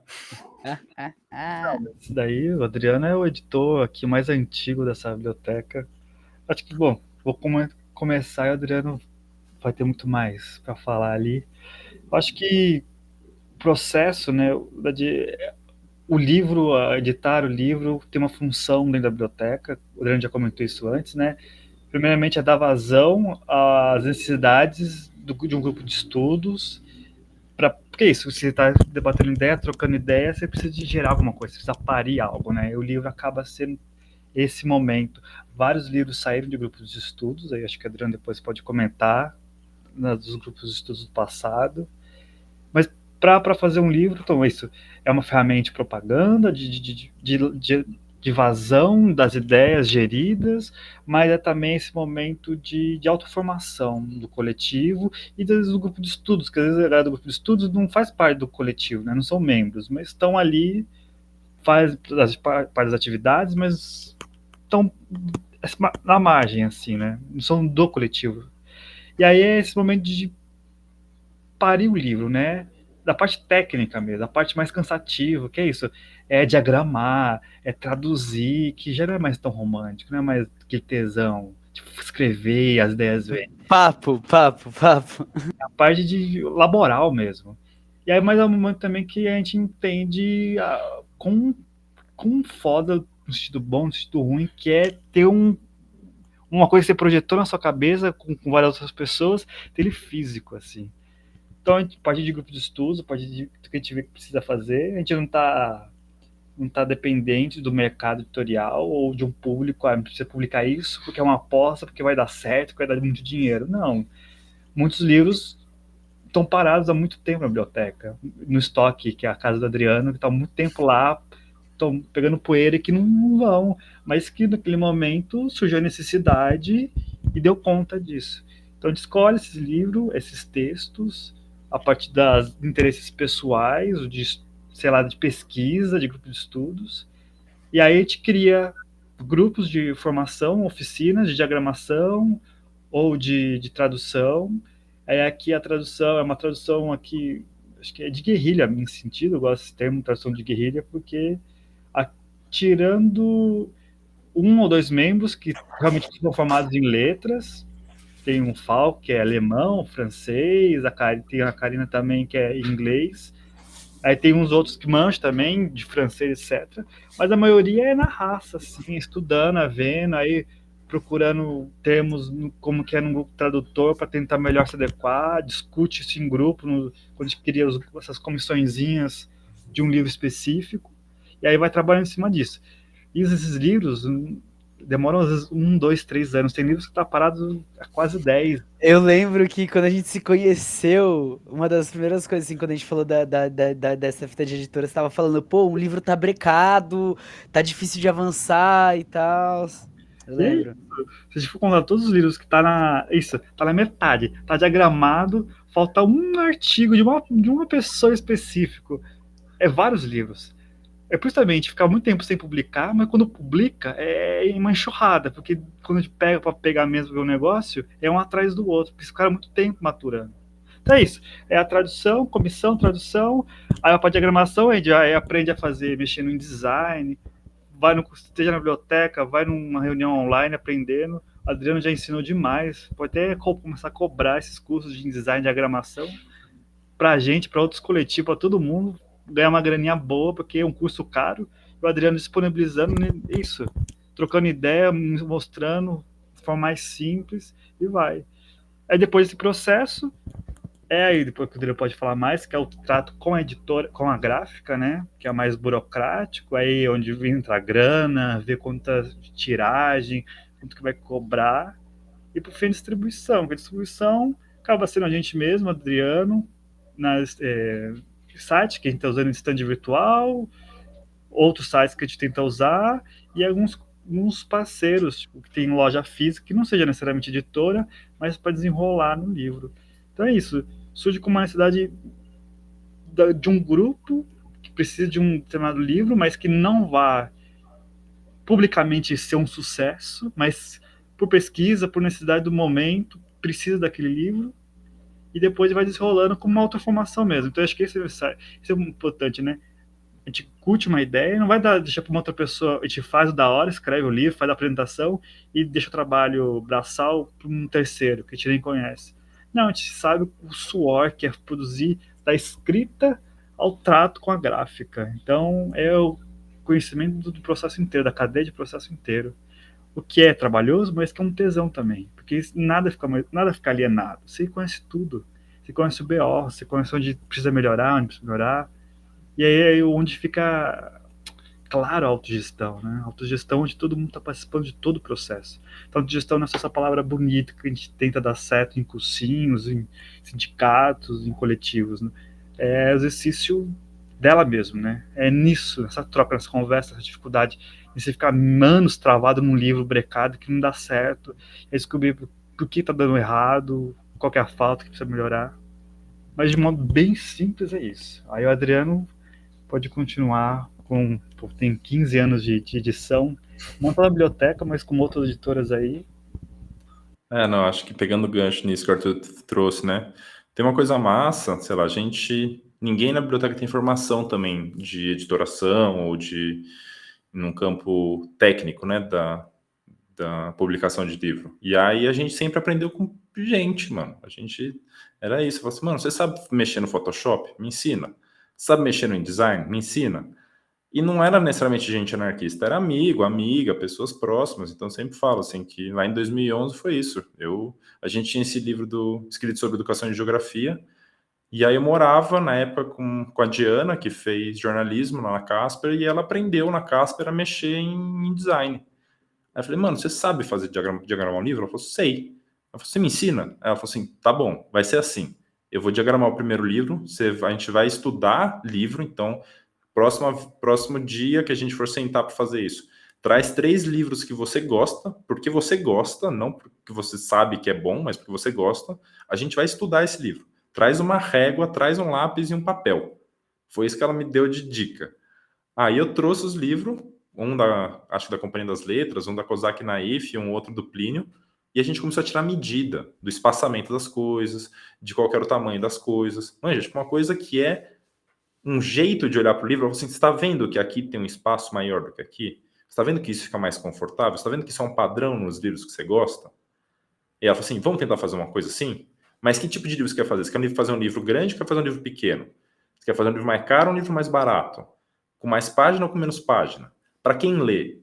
Isso daí, o Adriano é o editor aqui mais antigo dessa biblioteca. Acho que, bom, vou começar e o Adriano vai ter muito mais para falar ali. Acho que o processo, né, o livro, editar o livro, tem uma função dentro da biblioteca, o Adriano já comentou isso antes, né? Primeiramente, é dar vazão às necessidades de um grupo de estudos. Porque é isso, você está debatendo ideia, trocando ideia, você precisa de gerar alguma coisa, você precisa parir algo, né? E o livro acaba sendo esse momento. Vários livros saíram de grupos de estudos, aí acho que a Adriana depois pode comentar, dos grupos de estudos do passado. Mas para fazer um livro, então isso é uma ferramenta de propaganda, de vazão das ideias geridas, mas é também esse momento de autoformação do coletivo e do grupo de estudos, que às vezes a galera do grupo de estudos não faz parte do coletivo, né? Não são membros, mas estão ali, faz parte das atividades, mas estão na margem, assim, né? Não são do coletivo. E aí é esse momento de parir o livro, né? Da parte técnica mesmo, da parte mais cansativa, que é isso, é diagramar, é traduzir, que já não é mais tão romântico, não é mais aquele tesão, tipo, escrever, as ideias vêm. Papo. A parte de laboral mesmo. E aí, mas é um momento também que a gente entende com foda, no sentido bom, no sentido ruim, que é ter uma coisa que você projetou na sua cabeça com várias outras pessoas, ter ele físico, assim. Então, a partir de grupo de estudos, a partir do que a gente vê que precisa fazer, a gente não tá dependente do mercado editorial ou de um público, precisa publicar isso porque é uma aposta, porque vai dar certo, porque vai dar muito dinheiro. Não. Muitos livros estão parados há muito tempo na biblioteca, no estoque, que é a casa do Adriano, que está há muito tempo lá, estão pegando poeira e que não vão, mas que naquele momento surgiu a necessidade e deu conta disso. Então, a gente escolhe esses livros, esses textos, a partir dos interesses pessoais, sei lá, de pesquisa, de grupo de estudos, e aí a gente cria grupos de formação, oficinas de diagramação ou de tradução. Aí aqui a tradução é uma tradução aqui, acho que é de guerrilha, nesse sentido, eu gosto desse termo, tradução de guerrilha, porque tirando um ou dois membros que realmente são formados em letras, tem um Falco, que é alemão, francês, tem a Karina também, que é inglês, aí tem uns outros que manjam também, de francês, etc. Mas a maioria é na raça, assim, estudando, vendo, aí procurando termos como que é no grupo tradutor para tentar melhor se adequar, discute isso em grupo, quando a gente cria essas comissõezinhas de um livro específico, e aí vai trabalhando em cima disso. E esses livros demoram às vezes 1, 2, 3 anos. Tem livros que estão parados há quase 10. Eu lembro que quando a gente se conheceu, uma das primeiras coisas, assim, quando a gente falou dessa fita de editora, você tava falando, pô, um livro tá brecado, tá difícil de avançar e tal. Eu lembro. Se a gente for contar todos os livros que tá na metade, tá diagramado, falta um artigo de uma pessoa específica. É vários livros. É justamente ficar muito tempo sem publicar, mas quando publica é uma enxurrada, porque quando a gente pega para pegar mesmo o negócio, é um atrás do outro, porque esse cara é muito tempo maturando. Então é isso, é a tradução, comissão, tradução, aí a parte de diagramação, a gente aí aprende a fazer, mexendo em design, esteja na biblioteca, vai numa reunião online aprendendo. O Adriano já ensinou demais, pode até começar a cobrar esses cursos de design e diagramação para a gente, para outros coletivos, para todo mundo, ganhar uma graninha boa, porque é um curso caro, e o Adriano disponibilizando isso, trocando ideia, mostrando de forma mais simples, e vai. Aí depois desse processo, aí depois que o Adriano pode falar mais, que é o trato com a editora, com a gráfica, né, que é mais burocrático, aí onde entra a grana, ver quanta tiragem, quanto que vai cobrar, e por fim a distribuição, que a distribuição acaba sendo a gente mesmo, Adriano, nas sites que a gente está usando em stand virtual, outros sites que a gente tenta usar, e alguns parceiros, tipo, que tem loja física, que não seja necessariamente editora, mas para desenrolar no livro. Então é isso, surge como uma necessidade de um grupo que precisa de um determinado livro, mas que não vá publicamente ser um sucesso, mas por pesquisa, por necessidade do momento, precisa daquele livro, e depois vai desenrolando como uma autoformação mesmo. Então, acho que isso é importante, né? A gente curte uma ideia, não vai deixar para uma outra pessoa, a gente faz o da hora, escreve o livro, faz a apresentação e deixa o trabalho braçal para um terceiro, que a gente nem conhece. Não, a gente sabe o suor que é produzir da escrita ao trato com a gráfica. Então, é o conhecimento do processo inteiro, da cadeia de processo inteiro. O que é trabalhoso, mas que é um tesão também, porque nada fica alienado. Você conhece tudo. Você conhece o BO, você conhece onde precisa melhorar, onde precisa melhorar. E aí é onde fica claro a autogestão, né? A autogestão onde todo mundo está participando de todo o processo. Então, autogestão não é só essa palavra bonita que a gente tenta dar certo em cursinhos, em sindicatos, em coletivos, né? É exercício dela mesmo, né? É nisso, nessa troca, nessa conversa, nessa dificuldade, de você ficar anos travado num livro brecado que não dá certo, é descobrir por que tá dando errado, qual que é a falta que precisa melhorar. Mas de modo bem simples é isso. Aí o Adriano pode continuar tem 15 anos de edição, não pela biblioteca, mas com outras editoras aí. Não, acho que pegando o gancho nisso que o Arthur trouxe, né? Tem uma coisa massa, sei lá, ninguém na biblioteca tem formação também de editoração ou num campo técnico, né, da publicação de livro. E aí a gente sempre aprendeu com gente, mano. Era isso. Eu falei assim, mano, você sabe mexer no Photoshop? Me ensina. Sabe mexer no InDesign? Me ensina. E não era necessariamente gente anarquista, era amigo, amiga, pessoas próximas. Então, eu sempre falo assim que lá em 2011 foi isso. A gente tinha esse livro escrito sobre educação e geografia, e aí eu morava na época com a Diana, que fez jornalismo lá na Casper, e ela aprendeu na Casper a mexer em design. Aí eu falei, mano, você sabe fazer diagramar um livro? Ela falou, sei. Ela falou, você me ensina? Aí ela falou assim, tá bom, vai ser assim. Eu vou diagramar o primeiro livro, a gente vai estudar livro, então próximo dia que a gente for sentar para fazer isso, traz 3 livros que você gosta, porque você gosta, não porque você sabe que é bom, mas porque você gosta. A gente vai estudar esse livro. Traz uma régua, traz um lápis e um papel. Foi isso que ela me deu de dica. Aí eu trouxe os livros, acho da Companhia das Letras, um da Kozak Naif e um outro do Plínio, e a gente começou a tirar medida do espaçamento das coisas, de qual era o tamanho das coisas. Manja, tipo, uma coisa que é um jeito de olhar para o livro, você está vendo que aqui tem um espaço maior do que aqui? Você está vendo que isso fica mais confortável? Você está vendo que isso é um padrão nos livros que você gosta? E ela falou assim, vamos tentar fazer uma coisa assim? Mas que tipo de livro você quer fazer? Você quer fazer um livro grande ou quer fazer um livro pequeno? Você quer fazer um livro mais caro ou um livro mais barato? Com mais página ou com menos página? Para quem lê?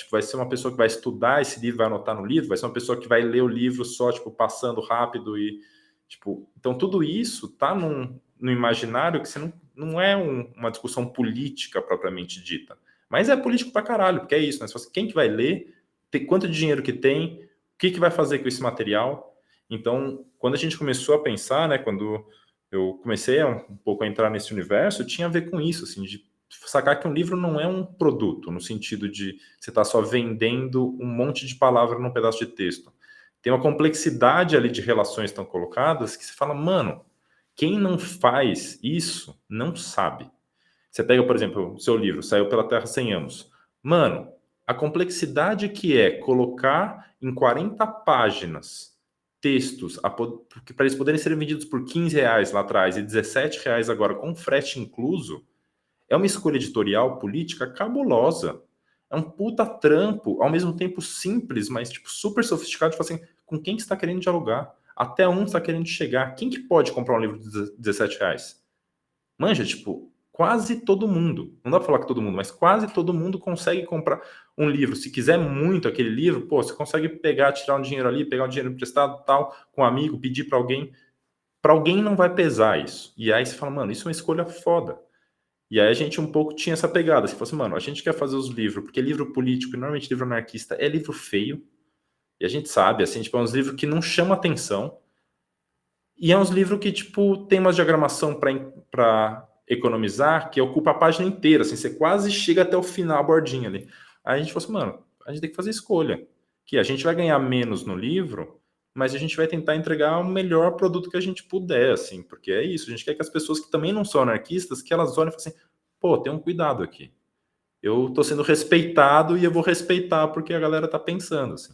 Vai ser uma pessoa que vai estudar esse livro, vai anotar no livro? Vai ser uma pessoa que vai ler o livro só, passando rápido e... Então, tudo isso está no imaginário que você não é uma discussão política propriamente dita. Mas é político pra caralho, porque é isso, né? Quem que vai ler, quanto de dinheiro que tem, o que vai fazer com esse material. Então, quando a gente começou a pensar, né, quando eu comecei um pouco a entrar nesse universo, tinha a ver com isso, assim, de sacar que um livro não é um produto, no sentido de você estar só vendendo um monte de palavra num pedaço de texto. Tem uma complexidade ali de relações que estão colocadas que você fala, mano, quem não faz isso não sabe. Você pega, por exemplo, o seu livro, Saiu pela Terra 100 anos. Mano, a complexidade que é colocar em 40 páginas textos para eles poderem ser vendidos por R$ 15 lá atrás e R$ 17 agora com frete incluso, é uma escolha editorial política cabulosa. É um puta trampo, ao mesmo tempo simples, mas super sofisticado, tipo assim, com quem que está querendo dialogar? Até onde está querendo chegar? Quem que pode comprar um livro de R$ 17? Manja, quase todo mundo. Não dá pra falar que todo mundo, mas quase todo mundo consegue comprar um livro. Se quiser muito aquele livro, você consegue pegar, tirar um dinheiro ali, pegar um dinheiro emprestado, tal, com um amigo, pedir para alguém. Para alguém não vai pesar isso. E aí você fala, mano, isso é uma escolha foda. E aí a gente um pouco tinha essa pegada. Você falou assim, mano, a gente quer fazer os livros, porque livro político, e normalmente livro anarquista, é livro feio. E a gente sabe, assim, é uns livros que não chamam atenção. E é uns livros que, tem uma diagramação para economizar, que ocupa a página inteira, assim, você quase chega até o final, a bordinha ali. Aí a gente falou assim, mano, a gente tem que fazer escolha. Que a gente vai ganhar menos no livro, mas a gente vai tentar entregar o melhor produto que a gente puder, assim, porque é isso, a gente quer que as pessoas que também não são anarquistas, que elas olhem e falem assim, pô, tem um cuidado aqui. Eu tô sendo respeitado e eu vou respeitar porque a galera tá pensando, assim.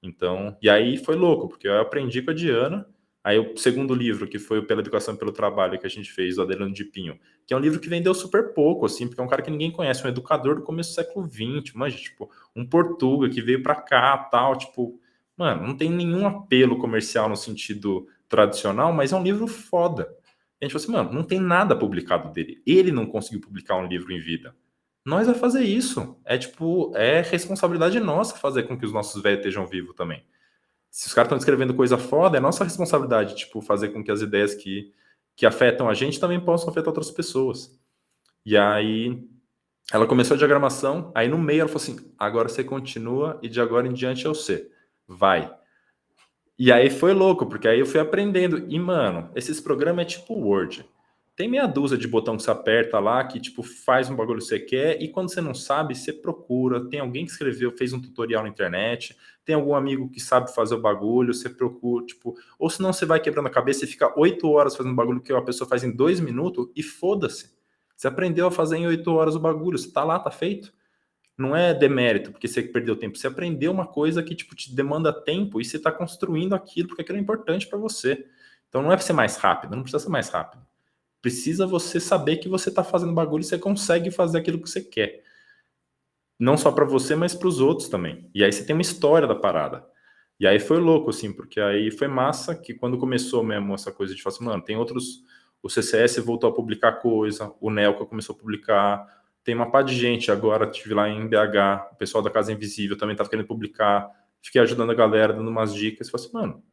Então, e aí foi louco, porque eu aprendi com a Diana. Aí o segundo livro, que foi o Pela Educação e pelo Trabalho, que a gente fez, o Adelano de Pinho, que é um livro que vendeu super pouco, assim, porque é um cara que ninguém conhece, um educador do começo do século XX, mas, um Portuga que veio para cá, tal, mano, não tem nenhum apelo comercial no sentido tradicional, mas é um livro foda. E a gente falou assim, mano, não tem nada publicado dele. Ele não conseguiu publicar um livro em vida. Nós vai fazer isso. É responsabilidade nossa fazer com que os nossos velhos estejam vivos também. Se os caras estão escrevendo coisa foda, é nossa responsabilidade, tipo, fazer com que as ideias que afetam a gente também possam afetar outras pessoas. E aí, ela começou a diagramação, aí no meio ela falou assim, agora você continua e de agora em diante é você. Vai. E aí foi louco, porque aí eu fui aprendendo. E, mano, esses programas é tipo Word. Tem meia dúzia de botão que você aperta lá, que, tipo, faz um bagulho que você quer, e quando você não sabe, você procura. Tem alguém que escreveu, fez um tutorial na internet, tem algum amigo que sabe fazer o bagulho, você procura, tipo... Ou senão você vai quebrando a cabeça e fica 8 horas fazendo um bagulho que a pessoa faz em 2 minutos, e foda-se. Você aprendeu a fazer em 8 horas o bagulho, você tá lá, tá feito. Não é demérito, porque você perdeu tempo. Você aprendeu uma coisa que tipo, te demanda tempo e você está construindo aquilo porque aquilo é importante para você. Então não é para ser mais rápido, não precisa ser mais rápido. Precisa você saber que você está fazendo bagulho e você consegue fazer aquilo que você quer. Não só para você, mas para os outros também. E aí você tem uma história da parada. E aí foi louco, assim, porque aí foi massa que quando começou mesmo essa coisa de falar assim, mano, tem outros... O CCS voltou a publicar coisa, o NELCA começou a publicar, tem uma pá de gente agora, estive lá em BH, o pessoal da Casa Invisível também estava querendo publicar, fiquei ajudando a galera, dando umas dicas, falei assim, mano,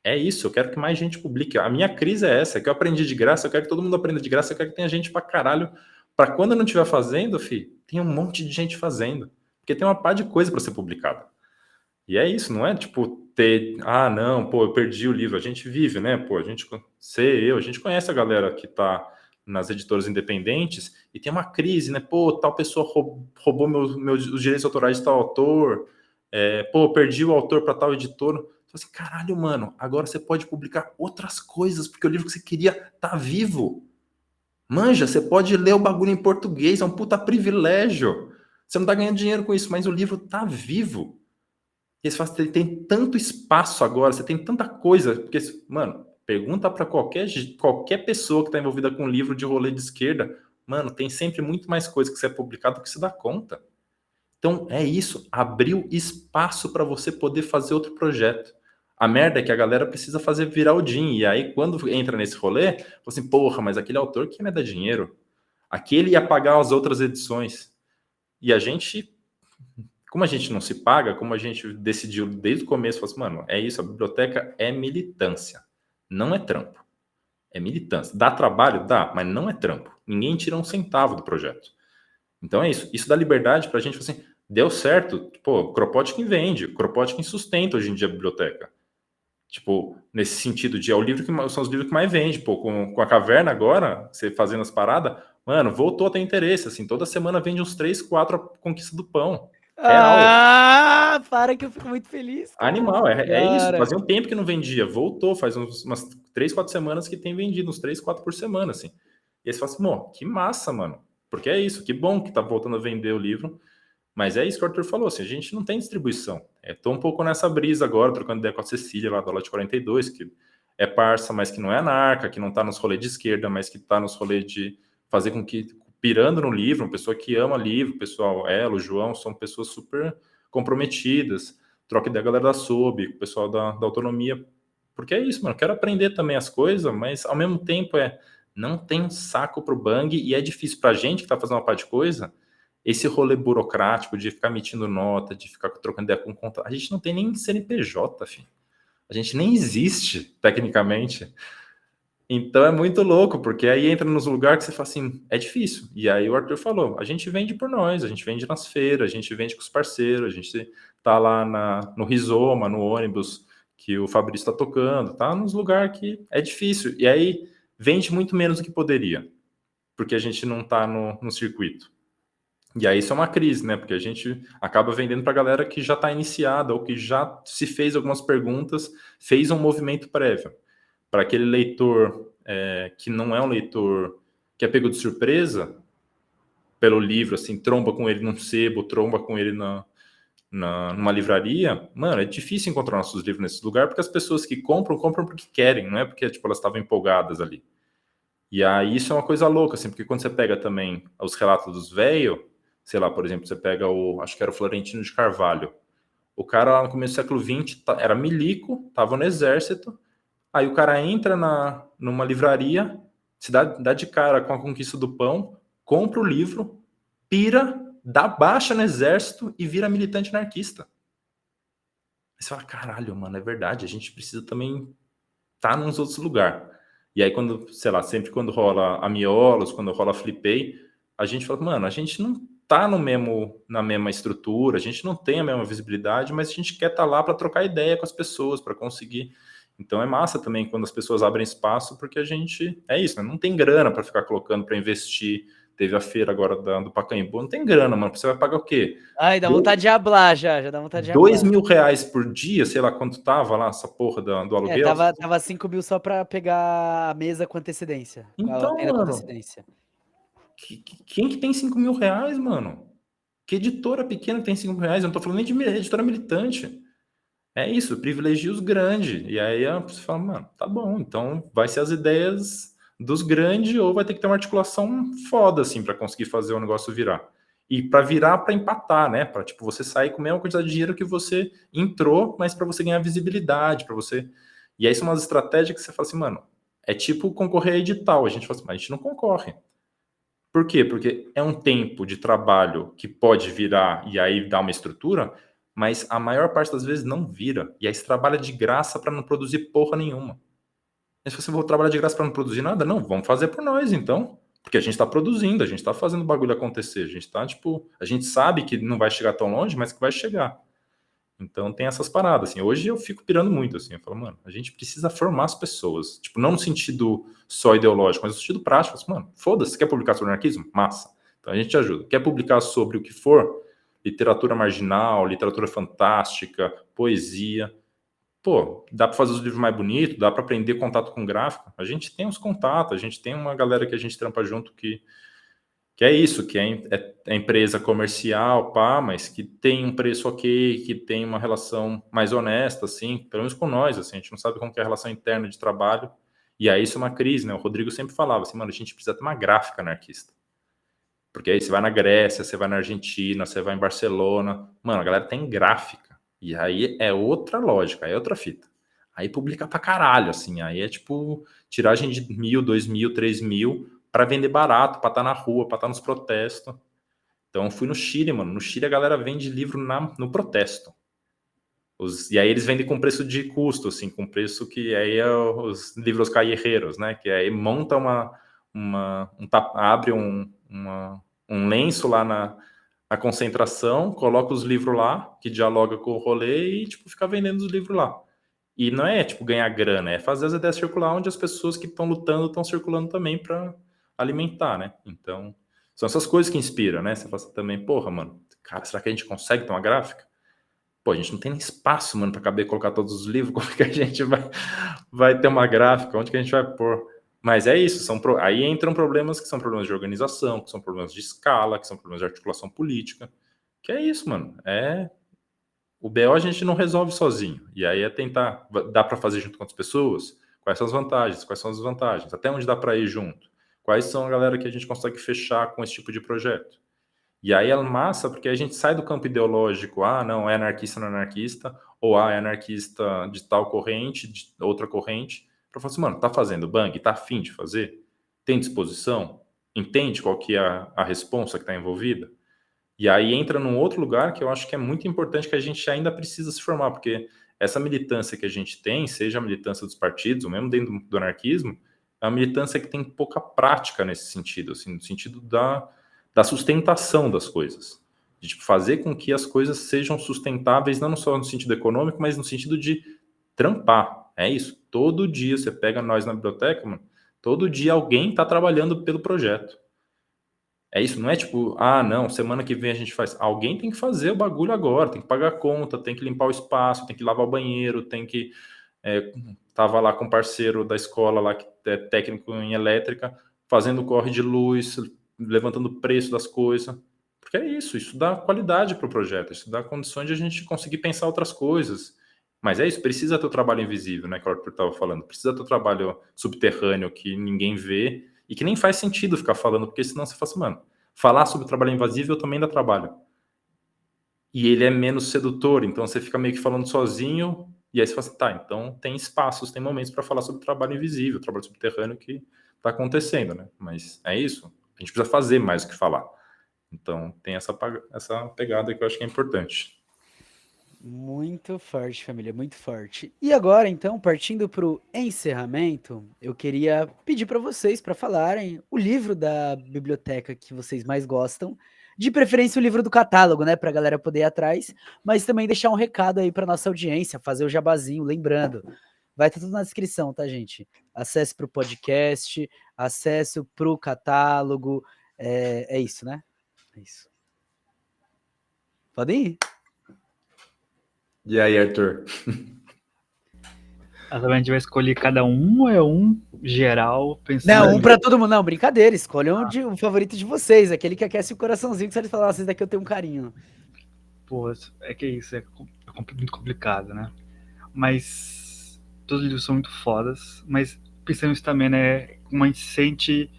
é isso, eu quero que mais gente publique. A minha crise é essa, é que eu aprendi de graça, eu quero que todo mundo aprenda de graça, eu quero que tenha gente pra caralho, pra quando eu não estiver fazendo, tem um monte de gente fazendo, porque tem uma pá de coisa para ser publicada. E é isso, não é tipo ter, ah, não, pô, eu perdi o livro. A gente vive, né? Pô, a gente conhece a galera que tá nas editoras independentes e tem uma crise, né? Pô, tal pessoa roubou os direitos autorais de tal autor, pô, perdi o autor para tal editor. Então, assim, caralho, mano, agora você pode publicar outras coisas, porque o livro que você queria tá vivo. Manja, você pode ler o bagulho em português, é um puta privilégio. Você não tá ganhando dinheiro com isso, mas o livro tá vivo. E você tem tanto espaço agora, você tem tanta coisa, porque, mano, pergunta para qualquer pessoa que está envolvida com um livro de rolê de esquerda, mano, tem sempre muito mais coisa que você é publicado do que se dá conta. Então, é isso, abriu espaço para você poder fazer outro projeto. A merda é que a galera precisa fazer virar o din, e aí quando entra nesse rolê, fala assim, porra, mas aquele autor que me dá dinheiro, aquele ia pagar as outras edições. E a gente... Como a gente não se paga, como a gente decidiu desde o começo, falou assim, mano, é isso, a biblioteca é militância, não é trampo. É militância. Dá trabalho? Dá, mas não é trampo. Ninguém tira um centavo do projeto. Então é isso. Isso dá liberdade pra gente, assim, deu certo, pô, Kropotkin vende, Kropotkin sustenta hoje em dia a biblioteca. Tipo, nesse sentido de, são os livros que mais vende, pô, com a Caverna agora, você fazendo as paradas, mano, voltou a ter interesse, assim, toda semana vende uns 3, 4 a Conquista do Pão. Real. Ah, para que eu fico muito feliz. Cara. Animal, é isso. Fazia um tempo que não vendia. Voltou, faz umas 3, 4 semanas que tem vendido, uns 3, 4 por semana, assim. E aí você fala assim, pô, que massa, mano. Porque é isso, que bom que tá voltando a vender o livro. Mas é isso que o Arthur falou, assim, a gente não tem distribuição. Tô um pouco nessa brisa agora, trocando ideia com a Cecília, lá do Lote 42, que é parça, mas que não é anarca, que não tá nos rolês de esquerda, mas que tá nos rolês de fazer com que, pirando no livro, uma pessoa que ama livro, o pessoal, ela, o João, são pessoas super comprometidas. Troca ideia com a galera da SOB, com o pessoal da autonomia. Porque é isso, mano. Eu quero aprender também as coisas, mas ao mesmo tempo não tem um saco pro bang e é difícil pra gente que tá fazendo uma parte de coisa, esse rolê burocrático de ficar emitindo nota, de ficar trocando ideia com conta. A gente não tem nem CNPJ, filho. A gente nem existe, tecnicamente. Então é muito louco, porque aí entra nos lugares que você fala assim, é difícil. E aí o Arthur falou, a gente vende por nós, a gente vende nas feiras, a gente vende com os parceiros, a gente tá lá no Rizoma, no ônibus que o Fabrício tá tocando, tá nos lugares que é difícil. E aí vende muito menos do que poderia, porque a gente não tá no circuito. E aí isso é uma crise, né? Porque a gente acaba vendendo para a galera que já está iniciada ou que já se fez algumas perguntas, fez um movimento prévio. Para aquele leitor que não é um leitor que é pego de surpresa pelo livro, assim, tromba com ele num sebo, tromba com ele numa livraria, mano, é difícil encontrar nossos livros nesse lugar, porque as pessoas que compram porque querem, não é porque tipo, elas estavam empolgadas ali. E aí isso é uma coisa louca, assim, porque quando você pega também os relatos dos velhos, sei lá, por exemplo, você pega acho que era o Florentino de Carvalho. O cara lá no começo do século XX era milico, estava no exército, aí o cara entra numa livraria, Se dá de cara com a conquista do pão, compra o livro, pira, dá baixa no exército e vira militante anarquista. Aí você fala, caralho, mano, é verdade, a gente precisa também estar nos outros lugares. E aí quando, sei lá, sempre quando rola a Miolos, quando rola a Flipei, a gente fala, mano, a gente não tá na mesma estrutura, a gente não tem a mesma visibilidade, mas a gente quer estar lá para trocar ideia com as pessoas, para conseguir. Então é massa também quando as pessoas abrem espaço, porque a gente, é isso, né? Não tem grana para ficar colocando para investir. Teve a feira agora do Pacaembu, não tem grana, mano. Você vai pagar o quê? Ai, dá vontade de hablar já dá vontade de hablar. R$ 2.000 por dia, sei lá quanto tava lá, essa porra do aluguel. Tava 5 mil só pra pegar a mesa com antecedência. A Então, tenda com mano, antecedência. quem que tem R$ 5.000, mano? Que editora pequena que tem R$ 5.000? Eu não tô falando nem de editora militante. É isso, privilegia os grandes. E aí você fala, mano, tá bom, então vai ser as ideias dos grandes ou vai ter que ter uma articulação foda, assim, pra conseguir fazer o negócio virar. E pra virar, pra empatar, né? Pra, tipo, você sair com a mesma quantidade de dinheiro que você entrou, mas pra você ganhar visibilidade, pra você... E aí são umas estratégias que você fala assim, mano, é tipo concorrer a edital. A gente fala assim, mas a gente não concorre. Por quê? Porque é um tempo de trabalho que pode virar e aí dar uma estrutura, mas a maior parte das vezes não vira. E aí você trabalha de graça para não produzir porra nenhuma. Mas se você for trabalhar de graça para não produzir nada, não, vamos fazer por nós então. Porque a gente está produzindo, a gente está fazendo o bagulho acontecer. A gente tá, tipo, a gente sabe que não vai chegar tão longe, mas que vai chegar. Então tem essas paradas, assim. Hoje eu fico pirando muito, assim. Eu falo, mano, a gente precisa formar as pessoas. Tipo, não no sentido só ideológico, mas no sentido prático. Assim, mano, foda-se, quer publicar sobre anarquismo? Massa. Então a gente te ajuda. Quer publicar sobre o que for? Literatura marginal, literatura fantástica, poesia. Pô, dá para fazer os livros mais bonitos, dá para aprender contato com gráfico. A gente tem os contatos, a gente tem uma galera que a gente trampa junto que é isso, que é empresa comercial, pá, mas que tem um preço ok, que tem uma relação mais honesta, assim, pelo menos com nós, assim, a gente não sabe como que é a relação interna de trabalho, e aí isso é uma crise, né? O Rodrigo sempre falava assim, mano, a gente precisa ter uma gráfica anarquista. Porque aí você vai na Grécia, você vai na Argentina, você vai em Barcelona, mano, a galera tem gráfica, e aí é outra lógica, é outra fita. Aí publica pra caralho, assim, aí é tipo tiragem de 1.000, 2.000, 3.000, para vender barato, para estar na rua, para estar nos protestos. Então eu fui no Chile, mano. No Chile a galera vende livro no protesto. E aí eles vendem com preço de custo, assim, com preço que aí é os livros callejeros, né? Que aí monta abre um lenço lá na concentração, coloca os livros lá, que dialoga com o rolê e, tipo, fica vendendo os livros lá. E não é, tipo, ganhar grana, é fazer as ideias circular onde as pessoas que estão lutando estão circulando também para alimentar, né? Então, são essas coisas que inspiram, né? Você fala assim, também, porra, mano, cara, será que a gente consegue ter uma gráfica? Pô, a gente não tem nem espaço, mano, para caber colocar todos os livros, como que a gente vai ter uma gráfica? Onde que a gente vai pôr? Mas é isso, aí entram problemas que são problemas de organização, que são problemas de escala, que são problemas de articulação política, que é isso, mano, o BO a gente não resolve sozinho, e aí é tentar, dá para fazer junto com as pessoas? Quais são as vantagens? Quais são as desvantagens? Até onde dá para ir junto? Quais são a galera que a gente consegue fechar com esse tipo de projeto? E aí é massa porque a gente sai do campo ideológico, não, é anarquista, não é anarquista, ou é anarquista de tal corrente, de outra corrente, para falar assim, mano, tá fazendo bang? Tá afim de fazer? Tem disposição? Entende qual que é a responsa que está envolvida? E aí entra num outro lugar que eu acho que é muito importante, que a gente ainda precisa se formar, porque essa militância que a gente tem, seja a militância dos partidos, ou mesmo dentro do anarquismo, é uma militância que tem pouca prática nesse sentido, assim, no sentido da sustentação das coisas. De tipo, fazer com que as coisas sejam sustentáveis, não só no sentido econômico, mas no sentido de trampar. É isso. Todo dia, você pega nós na biblioteca, mano, todo dia alguém está trabalhando pelo projeto. É isso, não é tipo, não, semana que vem a gente faz. Alguém tem que fazer o bagulho agora, tem que pagar a conta, tem que limpar o espaço, tem que lavar o banheiro, tem que... tava lá com um parceiro da escola lá, que é técnico em elétrica, fazendo corre de luz, levantando o preço das coisas. Porque é isso dá qualidade para o projeto, isso dá condições de a gente conseguir pensar outras coisas. Mas é isso, precisa ter o trabalho invisível, né, que o Arthur estava falando. Precisa ter o trabalho subterrâneo que ninguém vê, e que nem faz sentido ficar falando, porque senão você fala assim, mano, falar sobre o trabalho invisível também dá trabalho. E ele é menos sedutor, então você fica meio que falando sozinho, e aí você fala assim, tá, então tem espaços, tem momentos para falar sobre o trabalho invisível, trabalho subterrâneo, que está acontecendo, né? Mas é isso. A gente precisa fazer mais do que falar. Então, tem essa pegada que eu acho que é importante. Muito forte, família, muito forte. E agora, então, partindo para o encerramento, eu queria pedir para vocês para falarem o livro da biblioteca que vocês mais gostam, de preferência o livro do catálogo, né, para a galera poder ir atrás, mas também deixar um recado aí para nossa audiência, fazer o jabazinho, lembrando, vai estar tudo na descrição, tá, gente? Acesse para o podcast, acesso para o catálogo, é isso, né? É isso. Podem ir. E aí, Arthur? A gente vai escolher cada um ou é um geral pensando. Não, um pra todo mundo. Não, brincadeira. Escolham um favorito de vocês, aquele que aquece o coraçãozinho, que você falar, esse daqui eu tenho um carinho. Pô, é que isso é muito complicado, né? Mas todos os livros são muito fodas, mas pensando nisso também, né? Como a gente se sente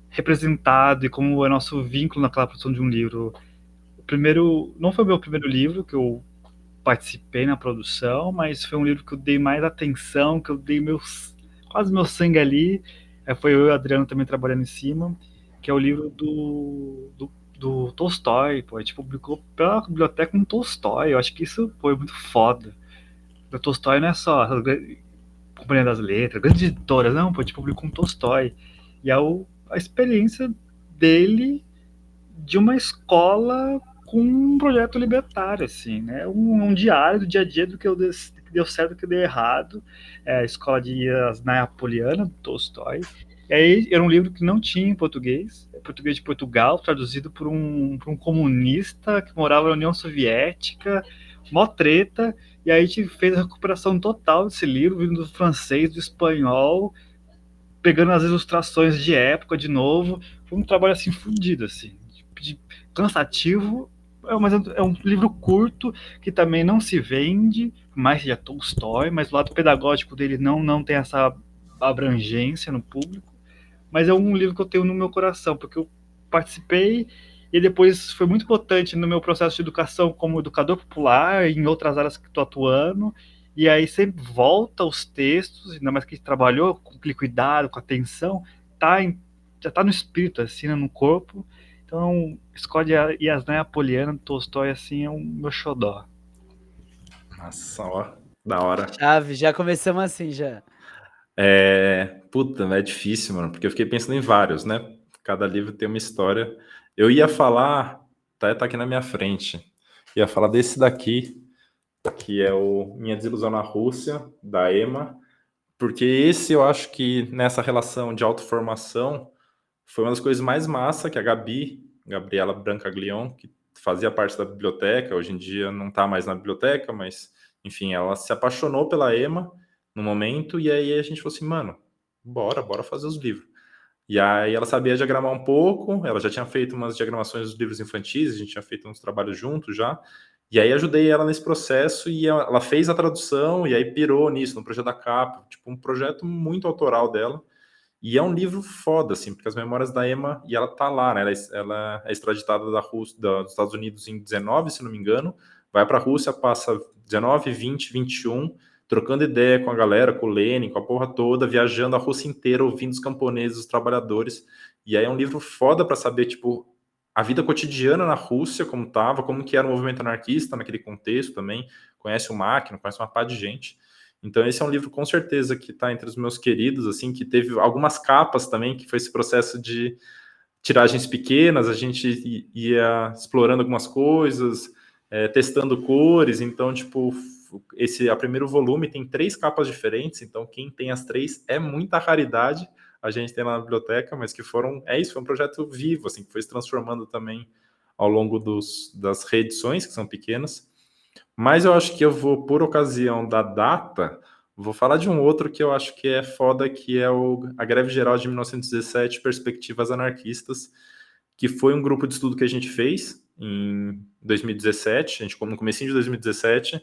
representado e como é nosso vínculo naquela produção de um livro. O primeiro, não foi o meu primeiro livro que eu participei na produção, mas foi um livro que eu dei mais atenção, que eu dei quase meu sangue ali. Foi eu e o Adriano também trabalhando em cima, que é o livro do Tolstói. Pô, a gente publicou pela biblioteca um Tolstói. Eu acho que isso foi muito foda. O Tolstói não é só a Companhia das Letras, grandes editoras, não, pô, a gente publicou um Tolstói. E é a experiência dele de uma escola com um projeto libertário, assim, né? Um diário do dia a dia do que deu certo e do que deu errado. A escola de Yasnaya Poliana, do Tolstói. E aí era um livro que não tinha em português, português de Portugal, traduzido por um comunista que morava na União Soviética, mó treta, e aí a gente fez a recuperação total desse livro, vindo do francês, do espanhol, pegando as ilustrações de época de novo. Foi um trabalho assim fundido, assim, cansativo, mas é um livro curto que também não se vende, mais seja Tolstói, mas o lado pedagógico dele não tem essa abrangência no público, mas é um livro que eu tenho no meu coração, porque eu participei e depois foi muito importante no meu processo de educação como educador popular, em outras áreas que estou atuando, e aí sempre volta os textos, ainda mais que a gente trabalhou com aquele cuidado, com atenção, já está no espírito, assim, no corpo. Então, escolhe a Yasnaya Poliana, Tolstói, assim, é um meu xodó. Nossa, ó, da hora. Chave, já começamos assim, já. Puta, é difícil, mano, porque eu fiquei pensando em vários, né? Cada livro tem uma história. Eu ia falar, tá aqui na minha frente, ia falar desse daqui, que é o Minha Desilusão na Rússia, da Emma, porque esse eu acho que nessa relação de autoformação foi uma das coisas mais massa que a Gabriela Brancaglion, que fazia parte da biblioteca, hoje em dia não está mais na biblioteca, mas, enfim, ela se apaixonou pela Emma no momento, e aí a gente falou assim, mano, bora fazer os livros. E aí ela sabia diagramar um pouco, ela já tinha feito umas diagramações dos livros infantis, a gente tinha feito uns trabalhos juntos já, e aí ajudei ela nesse processo, e ela fez a tradução, e aí pirou nisso, no projeto da capa, tipo, um projeto muito autoral dela. E é um livro foda, assim, porque as memórias da Emma, e ela tá lá, né? Ela é extraditada da Rússia, dos Estados Unidos em 19, se não me engano, vai pra Rússia, passa 19, 20, 21, trocando ideia com a galera, com o Lenin, com a porra toda, viajando a Rússia inteira, ouvindo os camponeses, os trabalhadores. E aí é um livro foda para saber, tipo, a vida cotidiana na Rússia, como tava, como que era o movimento anarquista naquele contexto também. Conhece o Máquina, conhece uma pá de gente. Então esse é um livro com certeza que está entre os meus queridos, assim, que teve algumas capas também, que foi esse processo de tiragens pequenas, a gente ia explorando algumas coisas, testando cores, então, tipo, a primeiro volume tem 3 capas diferentes, então quem tem as 3 é muita raridade, a gente tem lá na biblioteca, mas que foi um projeto vivo, assim, que foi se transformando também ao longo das reedições, que são pequenas. Mas eu acho que eu vou, por ocasião da data, vou falar de um outro que eu acho que é foda, que é a Greve Geral de 1917, Perspectivas Anarquistas, que foi um grupo de estudo que a gente fez em 2017, a gente no comecinho de 2017,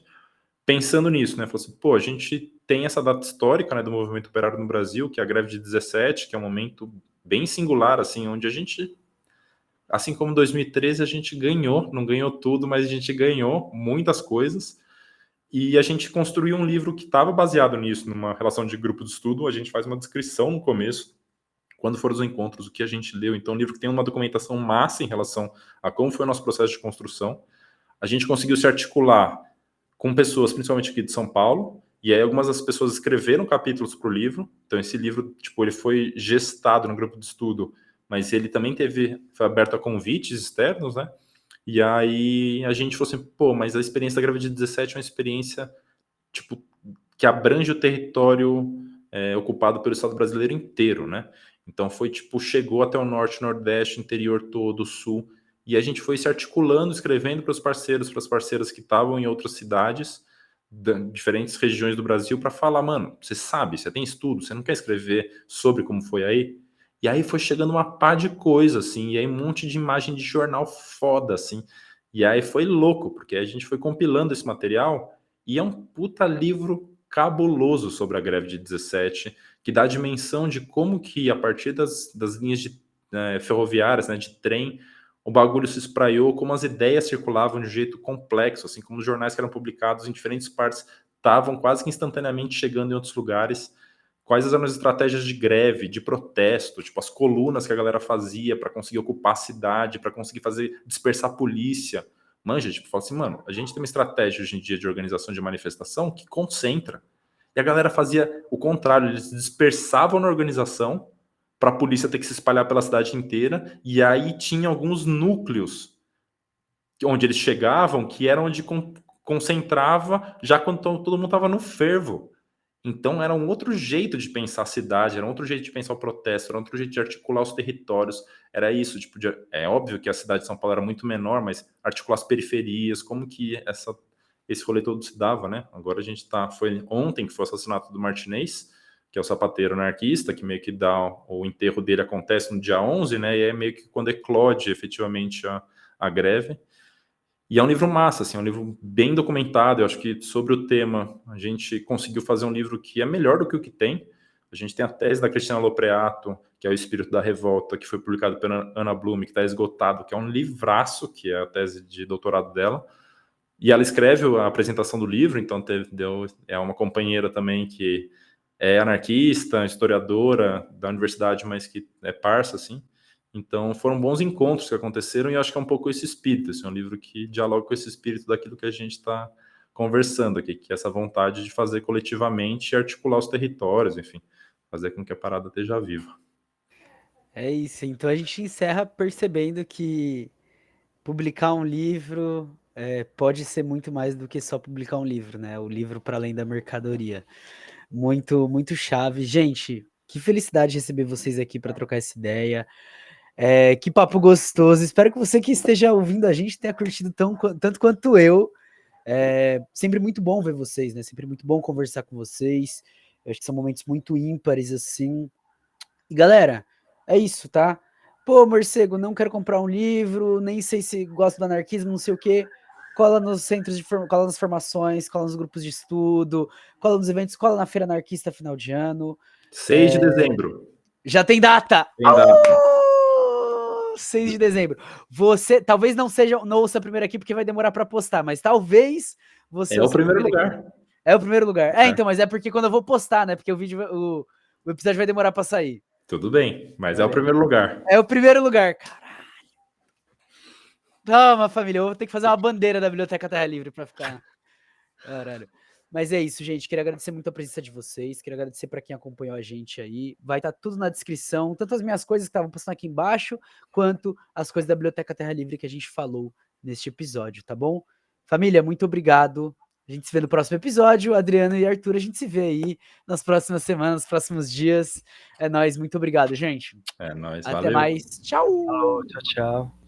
pensando nisso, né? Falou assim, pô, a gente tem essa data histórica, né, do movimento operário no Brasil, que é a Greve de 17, que é um momento bem singular, assim, onde a gente... Assim como em 2013 a gente ganhou, não ganhou tudo, mas a gente ganhou muitas coisas. E a gente construiu um livro que estava baseado nisso, numa relação de grupo de estudo. A gente faz uma descrição no começo quando foram os encontros, o que a gente leu. Então, um livro que tem uma documentação massa em relação a como foi o nosso processo de construção. A gente conseguiu se articular com pessoas, principalmente aqui de São Paulo, e aí algumas das pessoas escreveram capítulos para o livro. Então, esse livro, tipo, ele foi gestado no grupo de estudo, mas ele também foi aberto a convites externos, né? E aí a gente falou assim, pô, mas a experiência da gravidez de 17 é uma experiência, tipo, que abrange o território ocupado pelo Estado brasileiro inteiro, né? Então foi, tipo, chegou até o norte, nordeste, interior todo, sul, e a gente foi se articulando, escrevendo para os parceiros, para as parceiras que estavam em outras cidades, diferentes regiões do Brasil, para falar, mano, você sabe, você tem estudo, você não quer escrever sobre como foi aí? E aí foi chegando uma pá de coisa, assim, e aí um monte de imagem de jornal foda, assim. E aí foi louco, porque a gente foi compilando esse material e é um puta livro cabuloso sobre a greve de 17, que dá a dimensão de como que, a partir das linhas ferroviárias, né, de trem, o bagulho se espraiou, como as ideias circulavam de um jeito complexo, assim, como os jornais que eram publicados em diferentes partes estavam quase que instantaneamente chegando em outros lugares. Quais eram as estratégias de greve, de protesto, tipo as colunas que a galera fazia para conseguir ocupar a cidade, para conseguir dispersar a polícia. Manja, tipo, fala assim, mano, a gente tem uma estratégia hoje em dia de organização de manifestação que concentra. E a galera fazia o contrário, eles dispersavam na organização para a polícia ter que se espalhar pela cidade inteira, e aí tinha alguns núcleos onde eles chegavam, que era onde concentrava já quando todo mundo estava no fervo. Então era um outro jeito de pensar a cidade, era um outro jeito de pensar o protesto, era um outro jeito de articular os territórios, era isso, tipo, é óbvio que a cidade de São Paulo era muito menor, mas articular as periferias, como que esse rolê todo se dava, né? Agora a gente foi ontem que foi o assassinato do Martinez, que é o sapateiro anarquista, que meio que o enterro dele acontece no dia 11, né? E é meio que quando eclode efetivamente a greve. E é um livro massa, assim, é um livro bem documentado. Eu acho que sobre o tema a gente conseguiu fazer um livro que é melhor do que o que tem. A gente tem a tese da Cristina Lopreato, que é O Espírito da Revolta, que foi publicado pela Ana Blume, que está esgotado, que é um livraço, que é a tese de doutorado dela. E ela escreve a apresentação do livro, então é uma companheira também que é anarquista, historiadora da universidade, mas que é parça, assim. Então, foram bons encontros que aconteceram e eu acho que é um pouco esse espírito, assim, um livro que dialoga com esse espírito daquilo que a gente está conversando aqui, que é essa vontade de fazer coletivamente e articular os territórios, enfim, fazer com que a parada esteja viva. É isso, então a gente encerra percebendo que publicar um livro pode ser muito mais do que só publicar um livro, né? O livro para além da mercadoria. Muito, muito chave. Gente, que felicidade receber vocês aqui para trocar essa ideia. Que papo gostoso. Espero que você que esteja ouvindo a gente tenha curtido tanto quanto eu. Sempre muito bom ver vocês, né? Sempre muito bom conversar com vocês. Eu acho que são momentos muito ímpares, assim. E galera, é isso, tá? Pô, morcego, não quero comprar um livro, nem sei se gosto do anarquismo, não sei o quê. Cola nos centros cola nas formações, cola nos grupos de estudo, cola nos eventos, cola na Feira Anarquista final de ano. 6 de dezembro. Já tem data! Tem data. 6 de dezembro. Você talvez não ouça primeiro aqui, porque vai demorar para postar, mas talvez você ouça o primeiro lugar. Aqui. É o primeiro lugar. Então, mas é porque quando eu vou postar, né? Porque o episódio vai demorar para sair. Tudo bem, mas é o primeiro lugar. É o primeiro lugar, caralho. Toma, família, eu vou ter que fazer uma bandeira da Biblioteca Terra Livre para ficar. Caralho. Mas é isso, gente. Queria agradecer muito a presença de vocês. Queria agradecer para quem acompanhou a gente aí. Vai estar tudo na descrição, tanto as minhas coisas que estavam postando aqui embaixo, quanto as coisas da Biblioteca Terra Livre que a gente falou neste episódio, tá bom? Família, muito obrigado. A gente se vê no próximo episódio. Adriano e Arthur, a gente se vê aí nas próximas semanas, nos próximos dias. É nóis. Muito obrigado, gente. É nóis. Até valeu. mais. Tchau. Tchau, tchau.